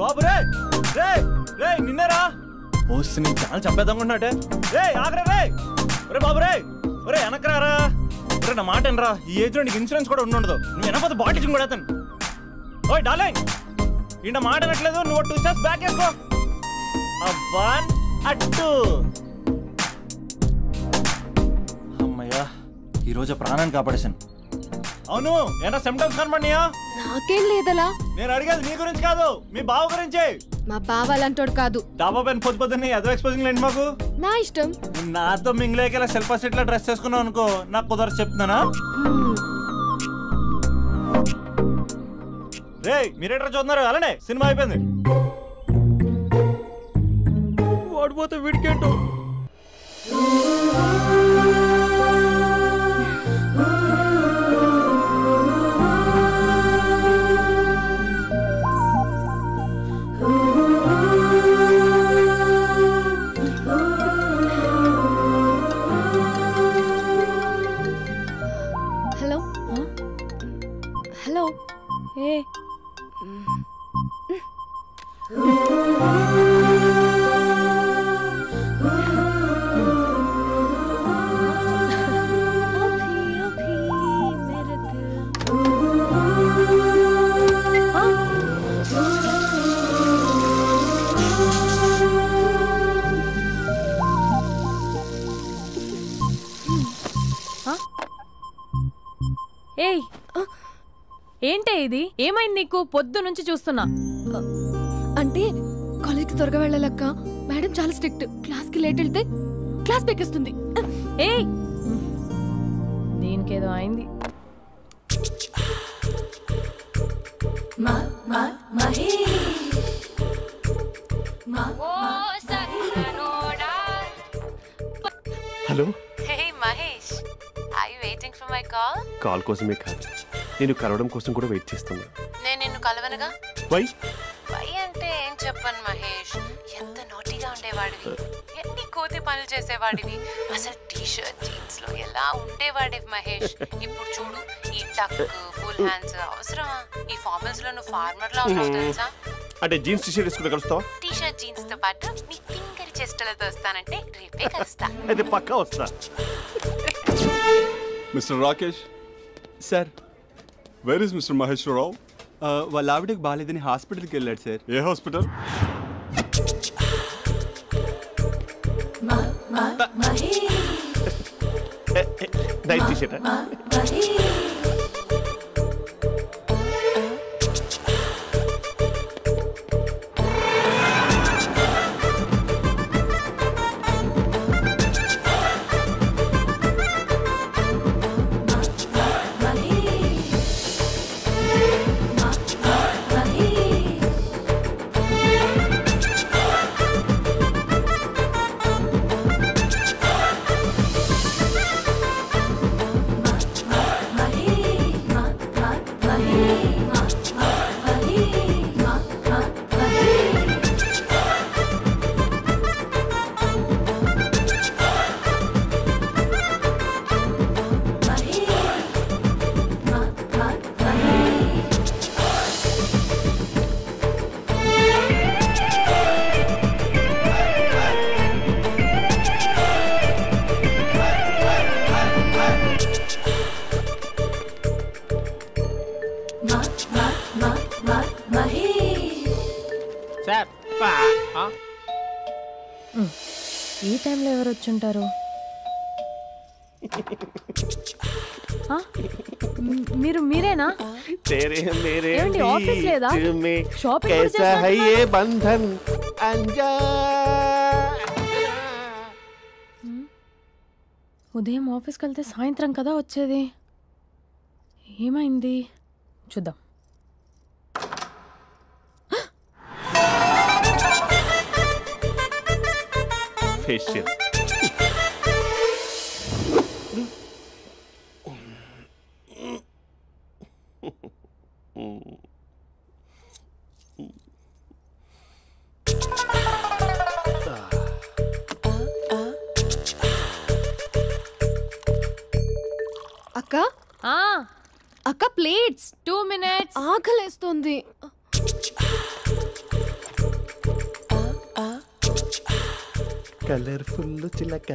బాబు రే రే రే నిన్నరా OC నీ చాలా చంపేద్దామనుకుంటున్నాటే రే ఆగరా రే ఒరే బాబు రే ఒరే వెనకరారా ఒరే నా మాట అనరా ఈ ఏజ్ లో నీకు ఇన్సూరెన్స్ కూడా ఉండదు నువ్వు వెనకపోతే బాటిల్ కూడా అతను ఓయ్ డార్లింగ్ ఈయన మాట అనట్లేదు నువ్వు 2 స్టెప్స్ బ్యాక్ వేసుకో వన్ అట్టు అమ్మయ్యా ఈరోజు ప్రాణాన్ని కాపాడేశాను అవును ఏనా సిమ్టమ్స్ కనబడినాయా నాకేం లేదలా నేను అడిగేది నీ గురించి కాదు మీ బావ గురించి మా బావ అలాంటోడు కాదు డాబా పైన పొద్దున్నే ఏదో ఎక్స్పోజింగ్ లేండి మాకు నా ఇష్టం నాతో మింగిలేకెలా శిల్పా సెట్ లో డ్రెస్ చేసుకున్నావు అనుకో నాకు కుదరదు చెప్తున్నానా రే మీరేట్రా చూస్తున్నారు అలానే సినిమా అయిపోయింది ఓడిపోతే వీడికేంటో హలో హలో ఏ ఏయ్ ఏంటే ఇది ఏమైంది నీకు పొద్దు నుంచి చూస్తున్నా అంటే కాలేజ్కి త్వరగా వెళ్ళాలక్క మేడం చాలా స్ట్రిక్ట్ క్లాస్కి లేట్ వెళ్తే క్లాస్ పెక్కిస్తుంది ఏయ్ దీనికేదో అయింది hello hey Mahesh are you waiting for my call call కోసమే కాదు నేను కలవడం కోసం కూడా వెయిట్ చేస్తున్నా నేను నిన్ను కలవనుగా వై వై అంటే ఏం చెప్పను మహేష్ ఎంత నోటీగా ఉండేవాడివి ఎన్ని కోతి పనులు చేసేవాడివి అసలు టీ-షర్ట్ జీన్స్ లో ఎలా ఉండేవాడివి మహేష్ ఇప్పుడు చూడు ఈ టక్ ఫుల్ హ్యాండ్స్ అవసరమా ఈ ఫార్మల్స్ లో నువ్వు ఫార్మర్ లా ఉన్నావు తెలుసా అంటే జీన్స్ టీ-షర్ట్ వేసుకుని కలుస్తావా టీ-షర్ట్ జీన్స్ తో పాటు నీ ఫింగర్ చెస్టలతో వస్తానంటే రేపే కలుస్తా అయితే పక్కా వస్తా mister Rakesh sir where is mister Maheshwararao వాళ్ళ ఆవిడకి బాగాలేదని హాస్పిటల్కి వెళ్ళాడు సార్ ఏ హాస్పిటల్ నైట్ టీ-షర్ట్ ఈ టైంలో ఎవరు వచ్చుంటారు మీరేనా ఏమండి ఆఫీస్ లేదా షాపింగ్ బంధన్ ఉదయం ఆఫీస్కి వెళ్తే సాయంత్రం కదా వచ్చేది ఏమైంది చూద్దాం ఫేషియల్ అక్క అక్క ప్లేట్స్ 2 minutes ఆకలేస్తుంది కలర్ఫుల్ చిలక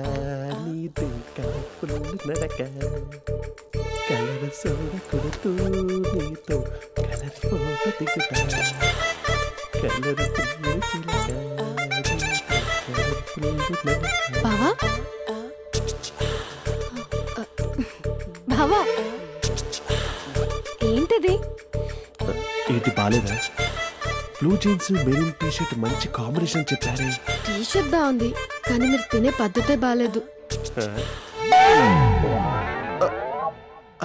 నీదే కలర్ఫుల్ నడక కలర్ సోడ కొడుతూ నీతో కలర్ ఫోటో దిగుతా కలర్ఫుల్ చిలక బావా బావా ఏంటిది? ఏంటి బాలేదా? Blue jeans maroon T shirt మంచి కాంబినేషన్ చెప్పారే. టీ షర్ట్ బాగుంది కానీ మీరు తినే పద్ధతే బాలేదు.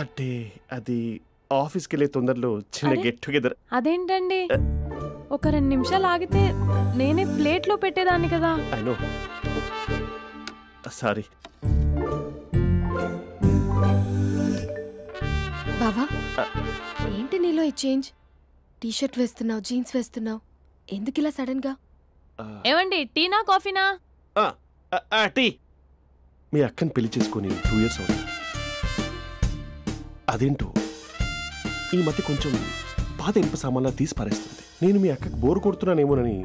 అంటే అది ఆఫీస్కి వెళ్ళే తొందరలో చిన్న గెట్ టుగెదర్. అదేంటండి, ఒక 2 నిమిషాలు ఆగితే నేనే ప్లేట్లో పెట్టేదాన్ని కదా. I know, sorry. బావా ఏంటి నీలో ఈ చేంజ్? టీ షర్ట్ వేస్తున్నావు, జీన్స్ వేస్తున్నావు, ఎందుకు ఇలా సడన్ గా? ఏమండి, టీనా కాఫీనా? టీ. మీ అక్కని పెళ్లి చేసుకొని 2 years అవుతుంది. అదేంటో ఈ మధ్య కొంచెం పాత ఇనుప సామాన్లా తీసి పారేస్తుంది. నేను మీ అక్కకి బోర్ కొడుతున్నానేమోనని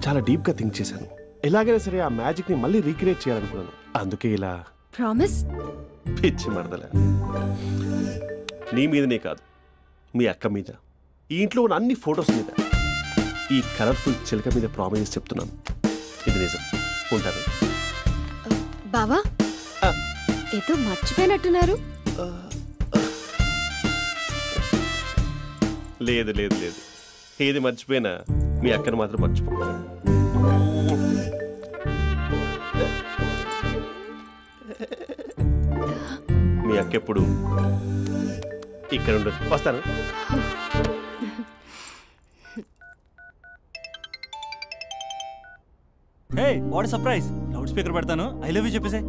చాలా డీప్గా థింక్ చేశాను. ఎలాగైనా సరే ఆ మ్యాజిక్ని మళ్ళీ రీక్రియేట్ చేయాలనుకున్నాను. అందుకే ఇలా. ప్రామిస్? పిచ్చి మరదల, నీ మీదనే కాదు, మీ అక్క మీద, ఈ ఇంట్లో ఉన్న అన్ని ఫొటోస్ మీద, ఈ కలర్ఫుల్ చిలక మీద ప్రామిస్ చెప్తున్నాను. ఇది నిజం. ఉంటాను. బావా ఏదో మర్చిపోయినట్టున్నారు. లేదు లేదు లేదు, ఏది మర్చిపోయినా మీ అక్కను మాత్రం మర్చిపో. మీ అక్క ఎప్పుడు ఇక్కడ ఉండదు. వస్తాను. Hey what surprise! Loud speaker పెడతాను, ఐ లవ్ యూ చెప్పేసే.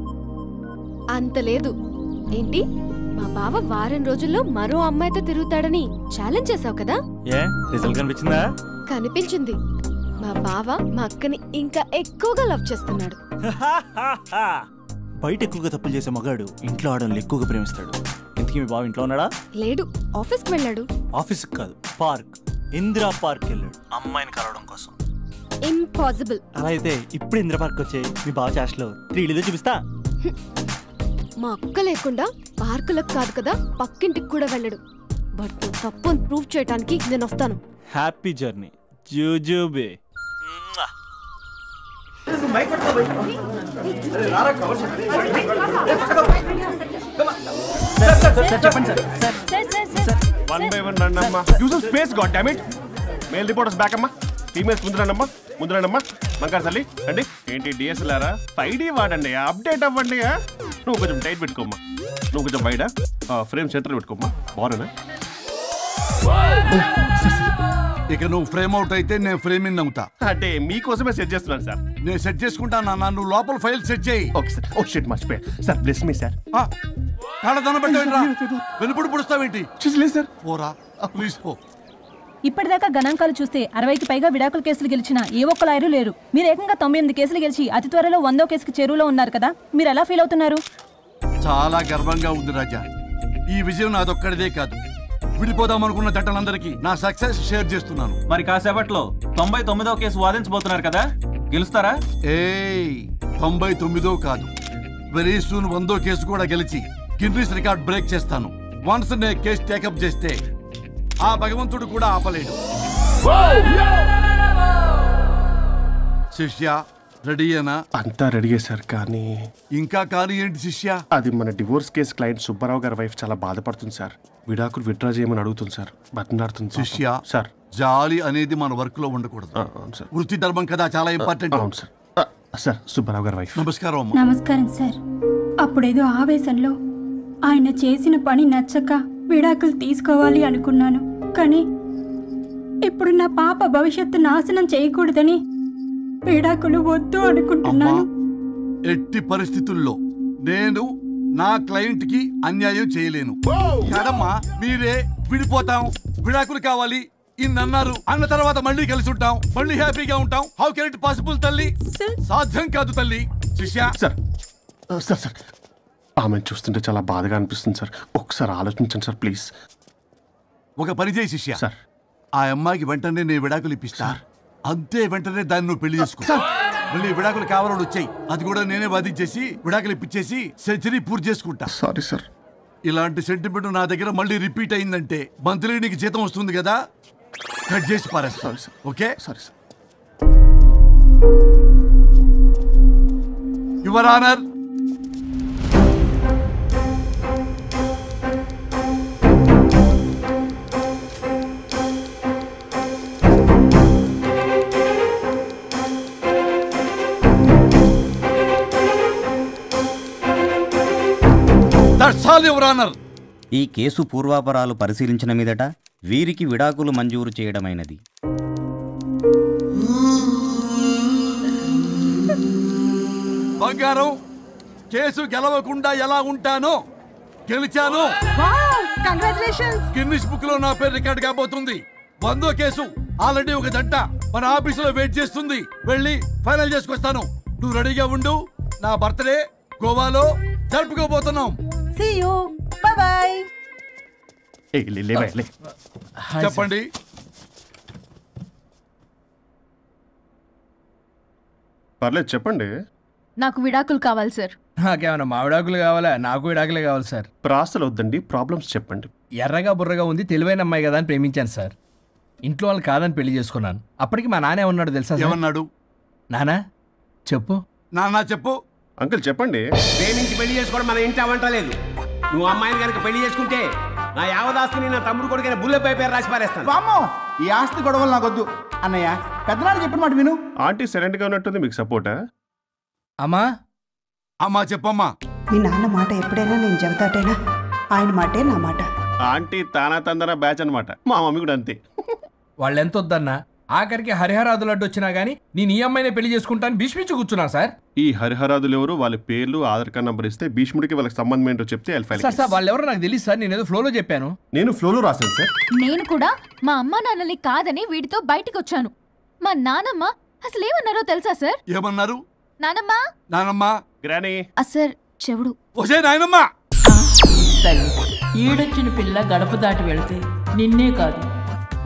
అంత లేదు. ఏంటి, మా బావ వారం రోజుల్లో మరో అమ్మాయితో తిరుగుతాడని ఛాలెంజ్ చేసావు కదా? ఏ రిజల్ట్ కనిపించిందా? కనిపించింది. మా బావ మా అక్కని ఇంకా ఎక్కువగా లవ్ చేస్తున్నాడు. బయట ఎక్కువగా తప్పులు చేసే మగాడు ఇంట్లో ఆడవాళ్ళు ఎక్కువగా ప్రేమిస్తాడు. ఇంతకీ మీ బావ ఇంట్లో ఉన్నాడా? లేడు, ఆఫీస్కి వెళ్ళాడు. ఆఫీస్కి కాదు, పార్క్, ఇందిరా పార్క్ వెళ్ళాడు అమ్మాయిని కలవడం కోసం. ఇంపాసిబుల్. అలా అయితే ఇప్పుడు ఇందిరా పార్క్ వచ్చే మీ బావ చాష్లో 3Dలో చూపిస్తా. మా అక్క లేకుండా పార్కులకు కాదు కదా, పక్కింటికి కూడా వెళ్ళడు. బట్ నువ్వు తప్పు అని ప్రూవ్ చేయడానికి నేను వస్తాను. హ్యాపీ జర్నీ జూజూబే. వన్ బై వన్ రండమ్మా. Use space god damn it. Male reporters back అమ్మా, ఫీమేల్స్ ముందు రండమ్మా, ముందు రండమ్మా. మంకారు తల్లి రండి. ఏంటి డిఎస్ఎల్ఆరా? 5D వాడండి, అప్డేట్ అవ్వండి. నువ్వు కొంచెం టైట్ పెట్టుకోమ్మా, నువ్వు కొంచెం వైడా ఫ్రేమ్ సెంటర్ పెట్టుకోమ్మా. బాగున్నా? ఇక నువ్వు ఫ్రేమ్ అవుట్ అయితే నేను ఫ్రేమ్ ఇన్ అవుతా. అంటే మీకోసమే సెట్ చేస్తున్నాను సార్. నేను సెట్ చేసుకుంటాను. నువ్వు లోపల ఫైల్ సెట్ చేయి. Okay sir. ఓ షిట్, మర్చిపోయా సార్. Bless me sir. వెనుపుడు పుడుస్తావేంటి? చూసలేదు సార్. పోరా ప్లీజ్ పో. ఇప్పటిదాకా గణాంకాలు చూస్తే 60కి పైగా విడాకుల కేసులు గెలిచిన ఏ ఒక్క లాయరు లేరు. మీరు ఏకంగా 98 కేసులు గెలిచి అతి త్వరలో 100వ కేసుకి చేరువలో ఉన్నారు కదా, మీరు ఎలా ఫీల్ అవుతున్నారు? చాలా గర్వంగా ఉంది రాజా. ఈ విజయం నాదొక్కడిదే కాదు, విడిపోదాం అనుకున్న జంటలందరికీ నా సక్సెస్ షేర్ చేస్తున్నాను. మరి కాసేపట్లో 99వ కేసు వాదించబోతున్నారు కదా, గెలుస్తారా? 99 కాదు, వెరీ సూన్ 100వ కేసు కూడా గెలిచి గిన్నిస్ రికార్డ్ బ్రేక్ చేస్తాను. వన్స్ నే కేసు టేకప్ చేస్తే ఆ భగవంతుడు కూడా ఆపలేడు. శిష్య రెడీయేనా? అంతా రెడీ సార్. కానీ ఇంకా కానీ ఏంటి శిష్య? అది మన డివోర్స్ కేసు క్లయింట్ సుబ్బారావు గారి వైఫ్ చాలా బాధపడుతుంది సార్. విడాకులు విత్డ్రా చేయమని అడుగుతుంది సార్. బతినాడుతుంది శిష్య. సార్ జాలి అనేది మన వర్క్ లో ఉండకూడదు. సార్, వృత్తి ధర్మం కదా, చాలా ఇంపార్టెంట్. అవును సార్. సార్ సుబ్బారావు గారి వైఫ్. నమస్కారం అమ్మా. నమస్కారం సార్. అప్పుడేదో ఆవేశంలో ఆయన చేసిన పని నచ్చక విడాకులు తీసుకోవాలి అనుకున్నాను. కానీ ఇప్పుడు నా పాప భవిష్యత్తు నాశనం చేయకూడదని విడాకులు వద్దు అనుకుంటున్నాను. ఎట్టి పరిస్థితుల్లో నేను నా క్లయింట్ కి అన్యాయం చేయలేను కదమ్మా. మీరే విడిపోతాం, విడాకులు కావాలి ఇన్నన్నారు అన్న తర్వాత మళ్ళీ కలిసి ఉంటాం, మళ్ళీ హ్యాపీగా ఉంటాం. హౌ కెన్ ఇట్ పాసిబుల్ తల్లి? సాధ్యం కాదు తల్లి. శిష్య సార్ సార్ సార్ ఆమెను చూస్తుంటే చాలా బాధగా అనిపిస్తుంది సార్. ఒకసారి ఆలోచించండి సార్ ప్లీజ్. ఒక పని చేయి శిష్య. సార్ ఆ అమ్మాయికి వెంటనే నేను విడాకులు ఇప్పిస్తా. అంతే, వెంటనే దాన్ని నువ్వు పెళ్లి చేసుకో. మళ్ళీ విడాకులు కావాలని వచ్చాయి. అది కూడా నేనే వాదించేసి విడాకులు ఇప్పించేసి సెంచరీ పూర్తి చేసుకుంటా. Sorry sir. ఇలాంటి సెంటిమెంట్ నా దగ్గర మళ్ళీ రిపీట్ అయిందంటే మంత్లీ నీకు జీతం వస్తుంది కదా, కట్ చేసి పారేస్తా. Okay sorry sir. Your honour, ఈ కేసు పూర్వాపరాలు పరిశీలించిన మీదట వీరికి విడాకులు మంజూరు చేయడమైనది. బంగారం, కేసు గెలవకుండా ఎలా ఉంటానో గెలిచాను. గిన్నిస్ బుక్ లో నా పేరు రికార్డ్ కాబోతుంది. 100వ కేసు. ఆల్రెడీ ఒక జంట మన ఆఫీసులో వెయిట్ చేస్తుంది. వెళ్ళి ఫైనల్ చేసుకొస్తాను. నువ్వు రెడీగా ఉండు. నా బర్త్డే గోవాలో జరుపుకోబోతున్నాం. చెప్పండి. పర్లేదు చెప్పండి. నాకు విడాకులు కావాలి సార్. నాకేమన్నా మా విడాకులు కావాలా? నాకు విడాకులే కావాలి సార్. ప్రాసలు వద్దండి, ప్రాబ్లమ్స్ చెప్పండి. ఎర్రగా బుర్రగా ఉంది, తెలివైన అమ్మాయి కదా అని ప్రేమించాను సార్. ఇంట్లో వాళ్ళు కాదని పెళ్లి చేసుకున్నాను. అప్పటికి మా నాన్న ఏమన్నాడు తెలుసా? ఏమన్నాడు? నానా చెప్పు. నాన్న చెప్పు. అంకుల్ చెప్పండి. ప్రేమించి పెళ్లి చేసుకోవడం మన ఇంటి అవంటలేదు. నువ్వు అమ్మాయిని కనుక పెళ్లి చేసుకుంటే నా యావదాస్తిని నా తమ్ముడు కొడుకైన బుల్లెపై పేరు రాసి పారేస్తాను. వామ్మో, ఈ ఆస్తి గొడవలు నాకొద్దు. అన్నయ్య, పెద్దనాడు చెప్పిన మాట విను. ఆంటీ సైలెంట్ గా ఉన్నట్టుంది, మీకు సపోర్టా? అమ్మా అమ్మా చెప్పమ్మా. మీ నాన్న మాట ఎప్పుడైనా నేను చెబుతాటేనా? ఆయన మాటే నా మాట. ఆంటీ తానా తందన బ్యాచ్ అనమాట. మా మమ్మీ కూడా అంతే. వాళ్ళు ఎంత వద్దన్నా ఆఖరికి హరిహరాదులు అడ్డు వచ్చినా గానీ నేను ఈ అమ్మాయినే పెళ్లి చేసుకుంటాను భీష్మించి కూర్చున్నా సార్. ఈ హరిహరాదులు ఎవరు, వాళ్ళ పేర్లు ఆధార్ కార్డ్ నంబర్ ఇస్తే భీష్ముడికి వాళ్ళకి సంబంధం ఏంటో చెప్తే సార్ వాళ్ళు ఎవరో నాకు తెలియదు సార్. నేను ఏదో ఫ్లోలో చెప్పాను. నేను ఫ్లోలో రాశాను సార్. నేను కూడా మా అమ్మ నాన్నని కాదని వీడితో బయటికి వచ్చాను. మా నానమ్మ అసలు ఏమన్నారో తెలుసా సార్? ఏమన్నారు? నానమ్మ నానమ్మ గ్రానీ సార్ చెవుడు. ఒసే నాయనమ్మ, ఈడొచ్చిన పిల్ల గడప దాటి వెళితే నిన్నే కాదు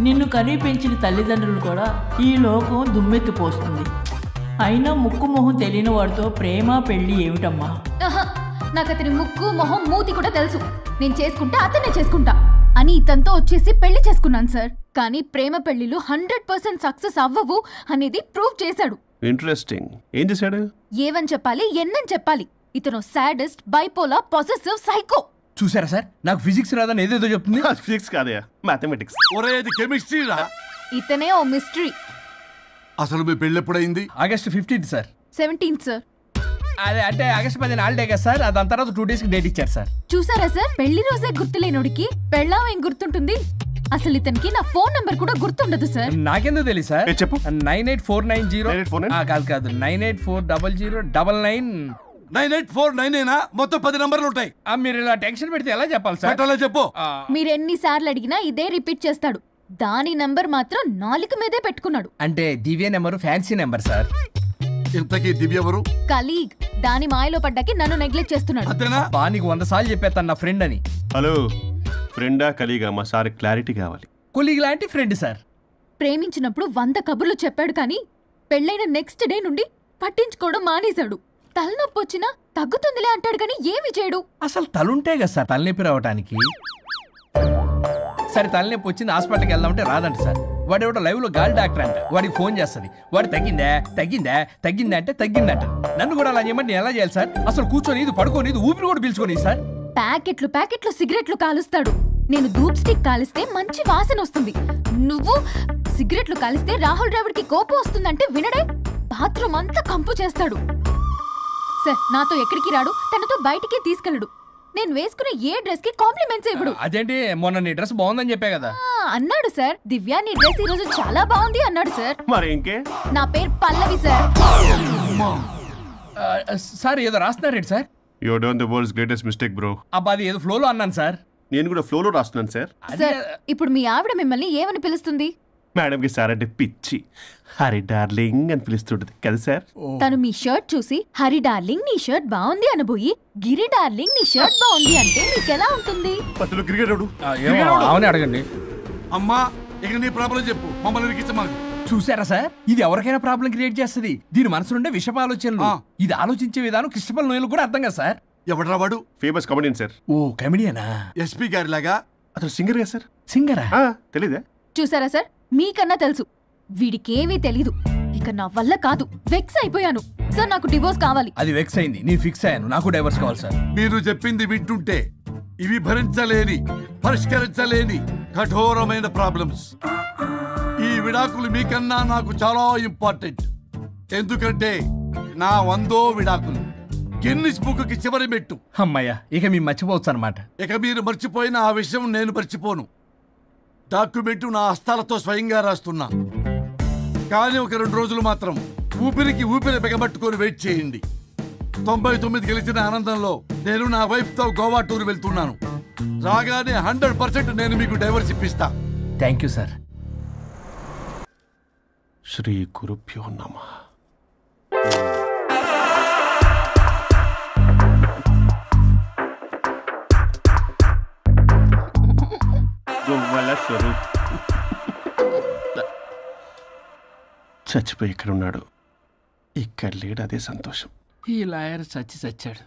నిన్ను కనీ పెంచిన తల్లిదండ్రులు కూడా ఈ లోకం దుమ్మెత్తిపోస్తుంది. అయినా ముక్కు మొహం తెలియని వాడితో ప్రేమ పెళ్లి ఏమిటమ్మా? నాకు అతని ముక్కు మొహం మూతి కూడా తెలుసు. నేను చేసుకుంటా అతనే చేసుకుంటా అని ఇతనితో వచ్చేసి పెళ్లి చేసుకున్నాను సార్. కానీ ప్రేమ పెళ్లిలు 100% సక్సెస్ అవ్వవు అనేది ప్రూవ్ చేశాడు. ఇంట్రెస్టింగ్. ఏం చేశాడు? ఏవని చెప్పాలి, ఎన్నని చెప్పాలి. ఇతను సాడెస్ట్, బైపోలా, పొసెసివ్, సైకో. చూసారా సార్, నాకు ఫిజిక్స్ రాదని ఏదేదో చెప్తుంది. ఫిజిక్స్ కాదయా, మ్యాథమెటిక్స్. ఒరేది కెమిస్ట్రీ రా. ఇతనే ఓ మిస్టరీ. అసలు మీ పెళ్లి ఎప్పుడైంది? August 15 sir. 17 సార్. అదే అంటే ఆగస్ట్ 10 హాలిడే కదా సార్. దాని తర్వాత 2 days డేట్ ఇచ్చారు సార్. చూసారా సార్, పెళ్లి రోజే గుర్తులేనోడికి పెళ్ళాం ఏం గుర్తుంటుంది? అసలు ఇతనికి నా ఫోన్ నంబర్ కూడా గుర్తుండదు సార్. నాకెందుకు తెలియదు సార్? చెప్పు. 98490 కాదు 9840099. 98499 మొత్తం 10 నంబర్లు ఉంటాయి. మీరు ఇలా టెన్షన్ పెడితే ఎలా చెప్పాలి సార్? చెప్పు. మీరు ఎన్నిసార్లు అడిగినా ఇదే రిపీట్ చేస్తాడు. దాని నంబర్ మాత్రం 4 మీదే పెట్టుకున్నాడు. అంటే దివ్య నెంబర్ ఫ్యాన్సీ నెంబర్ సార్. ఇంతకీ దివ్య ఎవరు? కలీగ్. దాని మాయలో పడ్డాకి నన్ను నెగ్లెక్ట్ చేస్తున్నాడు. నీకు 100 సార్లు చెప్పేస్తాను నా ఫ్రెండ్ అని. హలో, ఫ్రెండా కలీగా? మా సార్ క్లారిటీ కావాలి. కొలీగ్ లాంటి ఫ్రెండ్ సార్. ప్రేమించినప్పుడు 100 కబుర్లు చెప్పాడు కానీ పెళ్ళైన నెక్స్ట్ డే నుండి పట్టించుకోవడం మానేశాడు. తలనొప్పి వచ్చినా తగ్గుతుందిలే అంటాడు కానీ ఏమి చేయడు. అసలు తలుంటే కదా సార్ తలనొప్పి రావడానికి. సరే తలనొప్పి వచ్చింది హాస్పిటల్కి వెళ్దామంటే రాదంట సార్. వాడు ఎవడో లైవ్ లో గాలి డాక్టర్ అంట. వాడికి ఫోన్ చేస్తుంది. వాడు తగ్గిందా తగ్గిందా తగ్గిందా అంటే తగ్గిందంట. నన్ను కూడా అలా చేయమంటే నేను ఎలా చేయాలి సార్? అసలు కూర్చొని ఇది పడుకోని ఇది ఊపిరి కూడా పీల్చుకొని సార్. ప్యాకెట్లు సిగరెట్లు కాలుస్తాడు. నేను ధూప్ స్టిక్ కాలిస్తే మంచి వాసన వస్తుంది. నువ్వు సిగరెట్లు కాలిస్తే రాహుల్ ద్రావిడ్ కి కోపం వస్తుందంటే వినడే. బాత్రూమ్ అంతా కంపు చేస్తాడు. సార్ నాతో ఎక్కడికి రాడు, తనతో బయటికి తీసుకెళ్ళడు. నేను వేసుకునే ఏ డ్రెస్ కి కాంప్లిమెంట్స్ ఇవ్వడు. అదేంటి, మొన్న నీ డ్రెస్ బాగుందని చెప్పా కదా. అన్నాడు సార్. దివ్య నీ డ్రెస్ ఈ రోజు చాలా బాగుంది అన్నాడు సార్. మరి ఇంకే? నా పేరు పల్లవి సార్. సార్ ఏదో రాస్తున్నారేంటి sir? You done the world's greatest mistake bro. అబ్బా అది ఏదో ఫ్లోలో అన్నాను సార్. నేను కూడా ఫ్లోలో రాస్తున్నాను సార్. సార్ ఇప్పుడు మీ ఆవిడ మిమ్మల్ని ఏమని పిలుస్తుంది? మేడంకి సార్ అంటే పిచ్చి. హరి డార్లింగ్ అని పిలుస్తుంటది కదా సార్. తను మీ షర్ట్ చూసి హరి డార్లింగ్ నీ షర్ట్ బాగుంది అనబోయి గిరి డార్లింగ్ నీ షర్ట్ బాగుంది అంటే మీకు ఎలా ఉంటుంది? అడగండి. అమ్మా ఇక నీ ప్రాబ్లం చెప్పు, మమ్మల్ని ఇరికించమని. చూసారా సార్, ఇది ఎవరికైనా ప్రాబ్లం క్రియేట్ చేస్తుంది. దీని మనసు నుండే విషప ఆలోచనలు. ఇది ఆలోచించే విధానం కృష్ణపల్ నోయలు కూడా అర్థం కదా సార్. ఎవడ్రా వాడు? Famous comedian sir. ఓ కమెడియనా? ఎస్పీ గారి లాగా. అతను సింగర్ కదా సార్. సింగరా? తెలీదా? చూసారా సార్, మీకన్నా తెలుసు. వీడికేమీ తెలీదు. ఇక నా వల్ల కాదు, వెక్స్ అయిపోయాను సార్. నాకు డివోర్స్ కావాలి. అది వెక్స్ అయింది, నేను ఫిక్స్ అయ్యాను. నాకు డైవర్స్ కావాలి సార్. మీరు చెప్పింది వింటుంటే ఇవి భరించలేని, పరిష్కరించలేని కఠోరమైన ప్రాబ్లమ్స్. ఈ విడాకులు మీకన్నా నాకు చాలా ఇంపార్టెంట్. ఎందుకంటే నా 100వ విడాకులు గిన్నిస్ బుక్కి చివరి మెట్టు. అమ్మయ్యా, ఇక మేము మర్చిపోవచ్చు అనమాట. ఇక మీరు మర్చిపోయిన ఆ విషయం నేను మర్చిపోను. డాక్యుమెంటు నా హస్తాలతో స్వయంగా రాస్తున్నా. కానీ ఒక 2 రోజులు మాత్రం ఊపిరికి ఊపిరి బిగబట్టుకొని వెయిట్ చేయండి. 99 గెలిచిన ఆనందంలో నేను నా వైఫ్తో గోవా టూర్ వెళ్తున్నాను. రాగానే 100% నేను మీకు డైవర్స్ ఇప్పిస్తా. Thank you sir. శ్రీ గురుభ్యో నమః. చచ్చిపోయి ఇక్కడ ఉన్నాడు, ఇక్కడ లేడు, అదే సంతోషం. ఈ లాయర్ చచ్చాడు.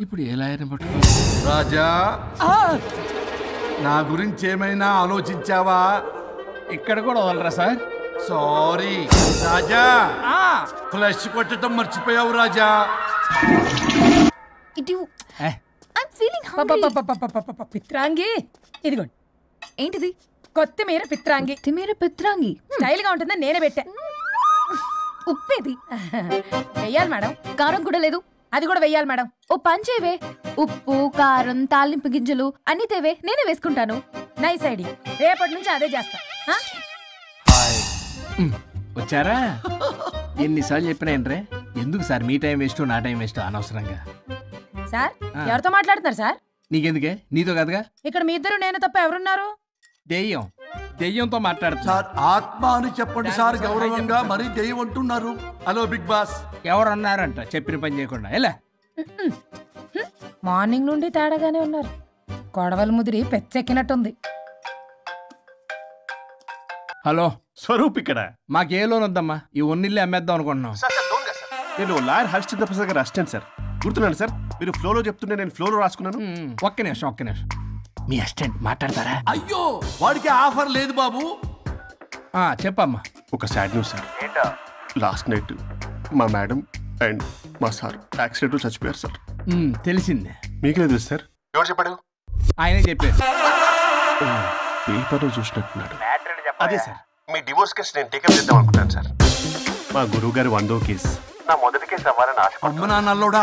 ఇప్పుడు ఏ లాయర్ని పట్టుకో? రాజా, నా గురించి ఏమైనా ఆలోచించావా? ఇక్కడ కూడా వదలరా సార్? సారీ రాజా, ఫ్లష్ కొట్టడం మర్చిపోయావు రాజా. పిత్రాంగి ఇదిగోండి. ఏంటిది? కొత్తిమీర పిత్రాంగి. పిత్రాంగి స్టైల్ గా ఉంటుందని నేనే పెట్టా. ఉప్పేది వెయ్యాలి మేడం. కారం కూడా లేదు. అది కూడా వెయ్యాలి మేడం. ఓ పంచేవే, ఉప్పు కారం తాలింపు గింజలు అన్ని తేవే, నేనే వేసుకుంటాను. Nice idea. రేపటి నుంచి అదే చేస్తా. వచ్చారా? ఎన్నిసార్లు చెప్పినాయండ్రే, ఎందుకు సార్ మీ టైం వేస్ట్ నా టైం వేస్ట్ అనవసరంగా? సార్ ఎవరితో మాట్లాడుతున్నారు సార్? నీకెందుకే, నీతో కదగా. ఇక్కడ మీ ఇద్దరు నేను తప్ప ఎవరున్నారు? దెయ్యంతో మాట్లాడుతా. సార్ ఆత్మ అని చెప్పండి సార్, గౌరవంగా. మరి దెయ్యం అంటున్నారు. Hello big boss. ఎవరన్నారంట చెప్పిన పని చేయకుండా? ఎలా మార్నింగ్ నుండి తేడాగానే ఉన్నారు. గొడవల ముదిరి పెచ్చెక్కినట్టుంది. హలో స్వరూప్ ఇక్కడ. మాకే లోన్ వద్దమ్మా, ఈ ఒన్నిల్లు అమ్మేద్దాం అనుకుంటున్నాం. నేను లాయర్ హరిశ్చంద్ర ప్రసాద్ గారు అసిస్టెంట్ సార్. గుర్తున్నాను సార్, మీరు ఫ్లోలో చెప్తుంటే నేను ఫ్లోలో రాసుకున్నాను. ఒక్క నిమిషం. మీ అసిస్టెంట్ మాట్లాడతారా? అయ్యో, వాడికి ఆఫర్ లేదు బాబు. చెప్పమ్మా. ఒక sad news sir. Last night మా మేడం అండ్ మా సార్ యాక్సిడెంట్ చచ్చిపోయారు సార్. తెలిసిందే. మీకే తెలుసు సార్? ఎవరు చెప్పాడు? ఆయనే చెప్పారు. పేపర్లో చూసినట్టున్నాడు. అదే సార్, మీ డివోర్స్ కేసు నేను టేకప్ చేద్దాం అనుకుంటాను సార్. మా గురువు గారి 100వ కేసు నా మొదటి కేసు అవ్వాలని ఆశ. అమ్మ నాన్నల్లోడా,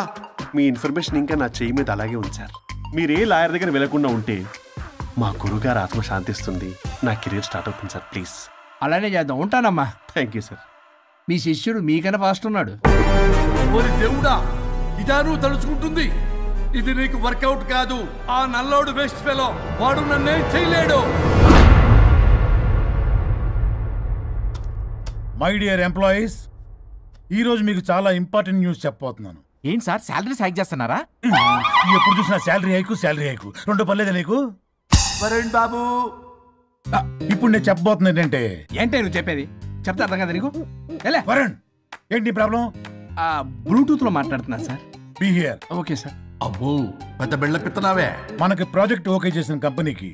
మీ ఇన్ఫర్మేషన్ ఇంకా నా చేయి మీద అలాగే ఉంచారు. మీరు ఏ లాయర్ దగ్గర వెళ్లకుండా ఉంటే మా గురుగారు ఆత్మ శాంతిస్తుంది, నా కెరీర్ స్టార్ట్ అవుతుంది సార్. ప్లీజ్ అలానే చేద్దాం. ఉంటానమ్మా. Thank you sir. మీ శిష్యుడు మీకన్నా ఫాస్ట్ ఉన్నాడు. ఓరి దేవుడా, ఇదా నువ్వు తలుచుకుంటుంది? ఇది నీకు వర్కౌట్ కాదు. ఆ నల్లోడు వేస్ట్ ఫెలో, వాడు నన్నేం చేయలేడు. మై డియర్ ఎంప్లాయీస్, ఈరోజు మీకు చాలా ఇంపార్టెంట్ న్యూస్ చెప్పబోతున్నాను. ఏంటి సార్, శాలరీస్ హైక్ చేస్తున్నారా? ఎప్పుడు చూసినా శాలరీ హైకు. రెండు పర్లేదా నీకు? వరుణ్ బాబు, ఇప్పుడు నేను చెప్పబోతున్నా ఏంటంటే. ఏంటే నువ్వు చెప్పేది? చెప్తా అర్థం కదా నీకు? వరుణ్, ఏంటి ప్రాబ్లం? బ్లూటూత్ లో మాట్లాడుతున్నా sir. Be here. Okay sir. అబ్బో, పెద్ద బిళ్ళ పిత్తనావే. మనకి ప్రాజెక్ట్ ఓకే చేసిన కంపెనీకి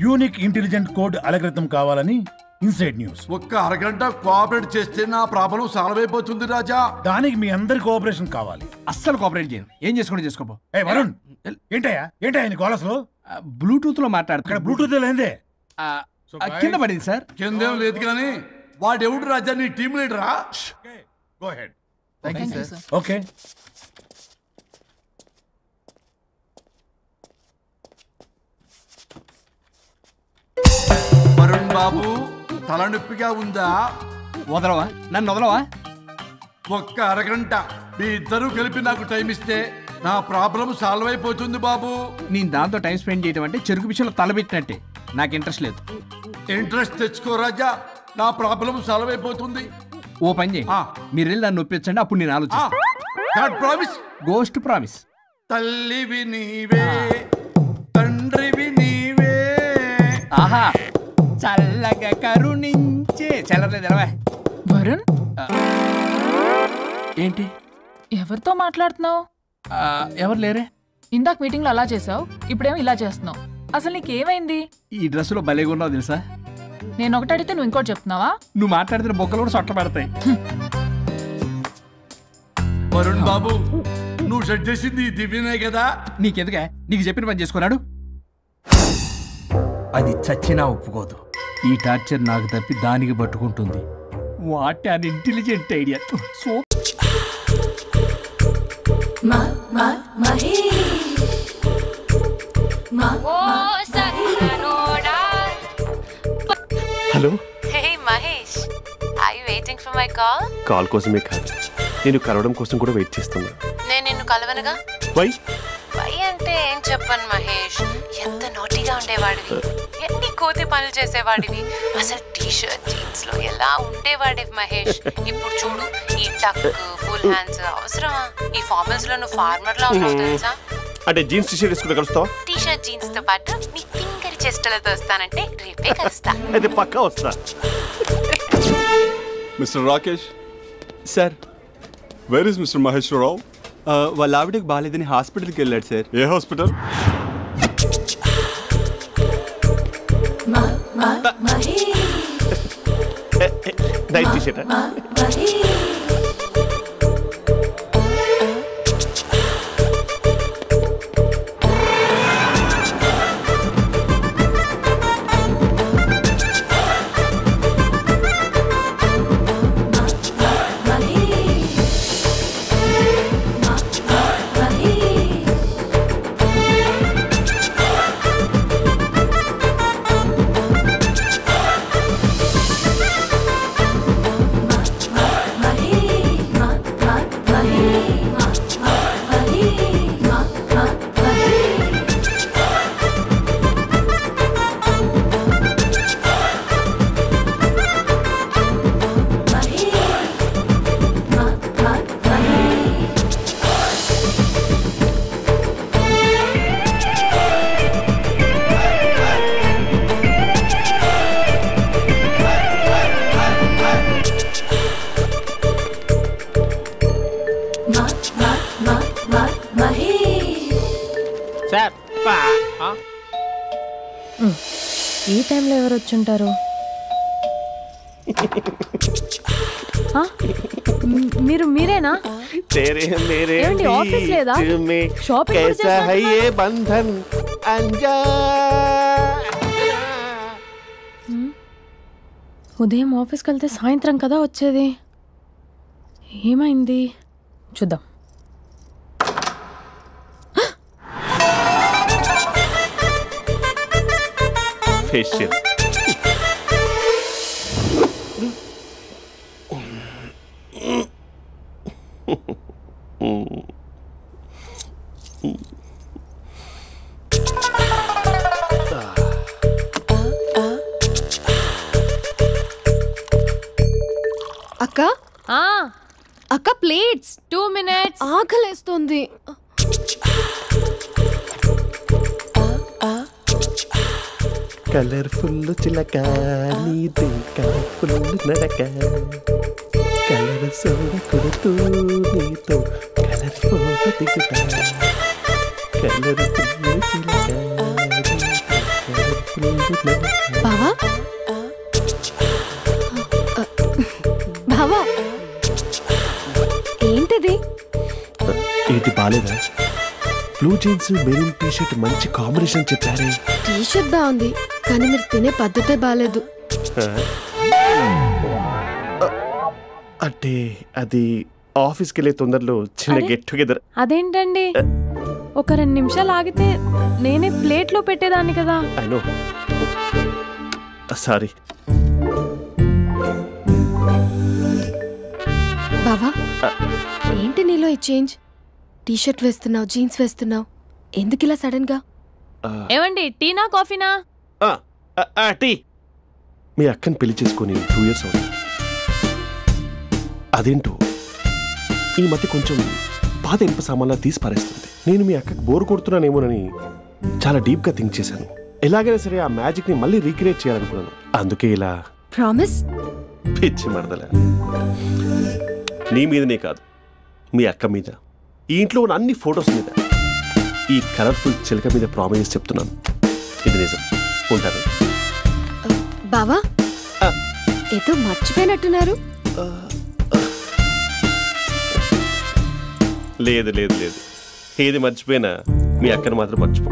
యూనిక్ ఇంటెలిజెంట్ కోడ్ అలకృతం కావాలని ఇన్సైడ్ న్యూస్. ఒక్క అరగంట కోఆపరేట్ చేస్తే నా ప్రాబ్లం సాల్వ్ అయిపోతుంది రాజా. దానికి మీ అందరి కోఆపరేషన్ కావాలి. అస్సలు కోఆపరేట్ చేయను. ఏం చేసుకోండి చేసుకోపో. వరుణ్, ఏంటయ్యా నీ కాలస్ లో? బ్లూటూత్ లో మాట్లాడుతున్నా. బ్లూటూత్ లేదే, కింద పడింది సార్. కిందేం లేదు కానీ వాడెవడు రాజా, నీ టీమ్ లీడరా? Go head. Thank you sir. Okay. Varun Babu, తలనొప్పిగా ఉందా? వదలవా, నన్ను వదలవా? ఒక్క అరగంట మీ ఇద్దరు కలిపి నాకు టైం ఇస్తే నా ప్రాబ్లం సాల్వ్ అయిపోతుంది బాబు. నేను దాంతో టైం స్పెండ్ చేయడం అంటే చెరుకు విషయంలో తలబెట్టినట్టే. నాకు ఇంట్రెస్ట్ లేదు. ఇంట్రెస్ట్ తెచ్చుకో రాజా, నా ప్రాబ్లం సాల్వ్ అయిపోతుంది. ఓ పని చేయి, మీరు వెళ్ళి నన్ను ఒప్పించండి, అప్పుడు నేను ఆలోచిస్తాను. Promise, ghost promise. తల్లివి నీవే, తండ్రివి నీవే. ఆహా, చల్లగా కరుణించే చల్లలేదు ఎలా వరుణ్ ఏంటి ఎవరితో మాట్లాడుతున్నావు? ఎవరు లేరే? ఇందాక మీటింగ్లో అలా చేసావు, ఇప్పుడేమో ఇలా చేస్తున్నావు. అసలు నీకేమైంది? ఈ డ్రెస్సులో భలేగా ఉన్నావు తెలుసా? నేను ఒకటి అడిగితే నువ్వు ఇంకోటి చెప్తున్నావా? నువ్వు మాట్లాడితే బొక్కలు కూడా సొట్ట పడతాయి. వరుణ్ బాబు, నువ్వు సెట్ చేసింది దివ్యనే కదా? నీకెందుకే? నీకు చెప్పిన పని చేసుకున్నాడు. అది చచ్చినా ఒప్పుకోదు. ఈ టార్చర్ నాకు తప్పి దానికి పట్టుకుంటుంది. What an intelligent idea. So hello. Hey Mahesh, are you waiting for my call? Call కోసమే కాదు, నేను కలవడం కోసం కూడా వెయిట్ చేస్తున్నా. నేను నిన్ను కలవనుగా. వై అంటే ఏం చెప్పను మహేష్, ఎంత నోటిగా ఉండేవాడివి, ఎన్ని కోతి పనులు చేసేవాడివి, అసలు టీ షర్ట్ జీన్స్ లో ఎలా ఉండేవాడివి మహేష్. ఇప్పుడు చూడు, ఈ టక్ ఫుల్ హ్యాండ్స్ అవసరమా? ఈ ఫార్మల్స్ లో నువ్వు ఫార్మర్ లా ఉన్నావు తెలుసా? అంటే జీన్స్ టీ షర్ట్ వేసుకుంటే కలుస్తావా? టీ షర్ట్ జీన్స్ తో పాటు నీ ఫింగర్ చెస్టలతో వస్తానంటే రేపే కలుస్తా. అయితే పక్కా వస్తా. Mister Rakesh. Sir. Where is mister Maheshwararao? వాళ్ళ ఆవిడకి బాగాలేదని హాస్పిటల్కి వెళ్ళాడు సార్. ఏ హాస్పిటల్? Night T shirt. ఈ టైంలో ఎవరు వచ్చుంటారు? మీరేనా? ఏమండి ఆఫీస్ లేదా? షాపింగ్ ఉదయం ఆఫీస్కి వెళ్తే సాయంత్రం కదా వచ్చేది. ఏమైంది చూద్దాం. ఫేషియల్. అక్క అక్క ప్లేట్స్. 2 minutes. ఆకలేస్తుంది. కలర్ఫుల్ చిలక నీదే కలర్ఫుల్ నడక కలర్ సోడ కొడుతూ నీతో కలర్ ఫోటో దిగుతా కలర్ఫుల్ చిలక. బావా బావా ఏంటిది? ఏంటి బాలేదా? Blue jeans maroon T shirt మంచి కాంబినేషన్ చెప్పారే. టీ షర్ట్ బాగుంది కానీ మీరు తినే పద్ధతే బాలేదు. అంటే అది ఆఫీస్కి వెళ్ళే తొందరలో చిన్న గెట్ టుగెదర్. అదేంటండి, ఒక 2 నిమిషాలు ఆగితే నేనే ప్లేట్లో పెట్టేదాన్ని కదా. I know, sorry. బావా ఏంటి నీలో ఈ చేంజ్? టీ షర్ట్ వేస్తున్నావు, జీన్స్ వేస్తున్నావు, ఎందుకు ఇలా సడన్ గా? ఏమండి టీనా కాఫీనా? టీ. మీ అక్కని పెళ్లి చేసుకొని 2 years అవుతుంది. అదేంటో ఈ మధ్య కొంచెం పాత ఇనుప సామాన్లా తీసి పారేస్తుంది. నేను మీ అక్కకి బోర్ కొడుతున్నానేమోనని చాలా డీప్గా థింక్ చేశాను. ఎలాగైనా సరే ఆ మ్యాజిక్ని మళ్ళీ రీక్రియేట్ చేయాలనుకున్నాను. అందుకే ఇలా ప్రామిస్. పిచ్చి మరదల, నీ మీదనే కాదు, మీ అక్క మీద, ఈ ఇంట్లో ఉన్న అన్ని ఫొటోస్ మీద, ఈ కలర్ఫుల్ చిలక మీద ప్రామిస్ చెప్తున్నాను. ఇది నిజం. ఉంటాను. బావా, ఏదో మర్చిపోయినట్టున్నారు. లేదు లేదు లేదు, ఏది మర్చిపోయినా మీ అక్కను మాత్రం మర్చిపో.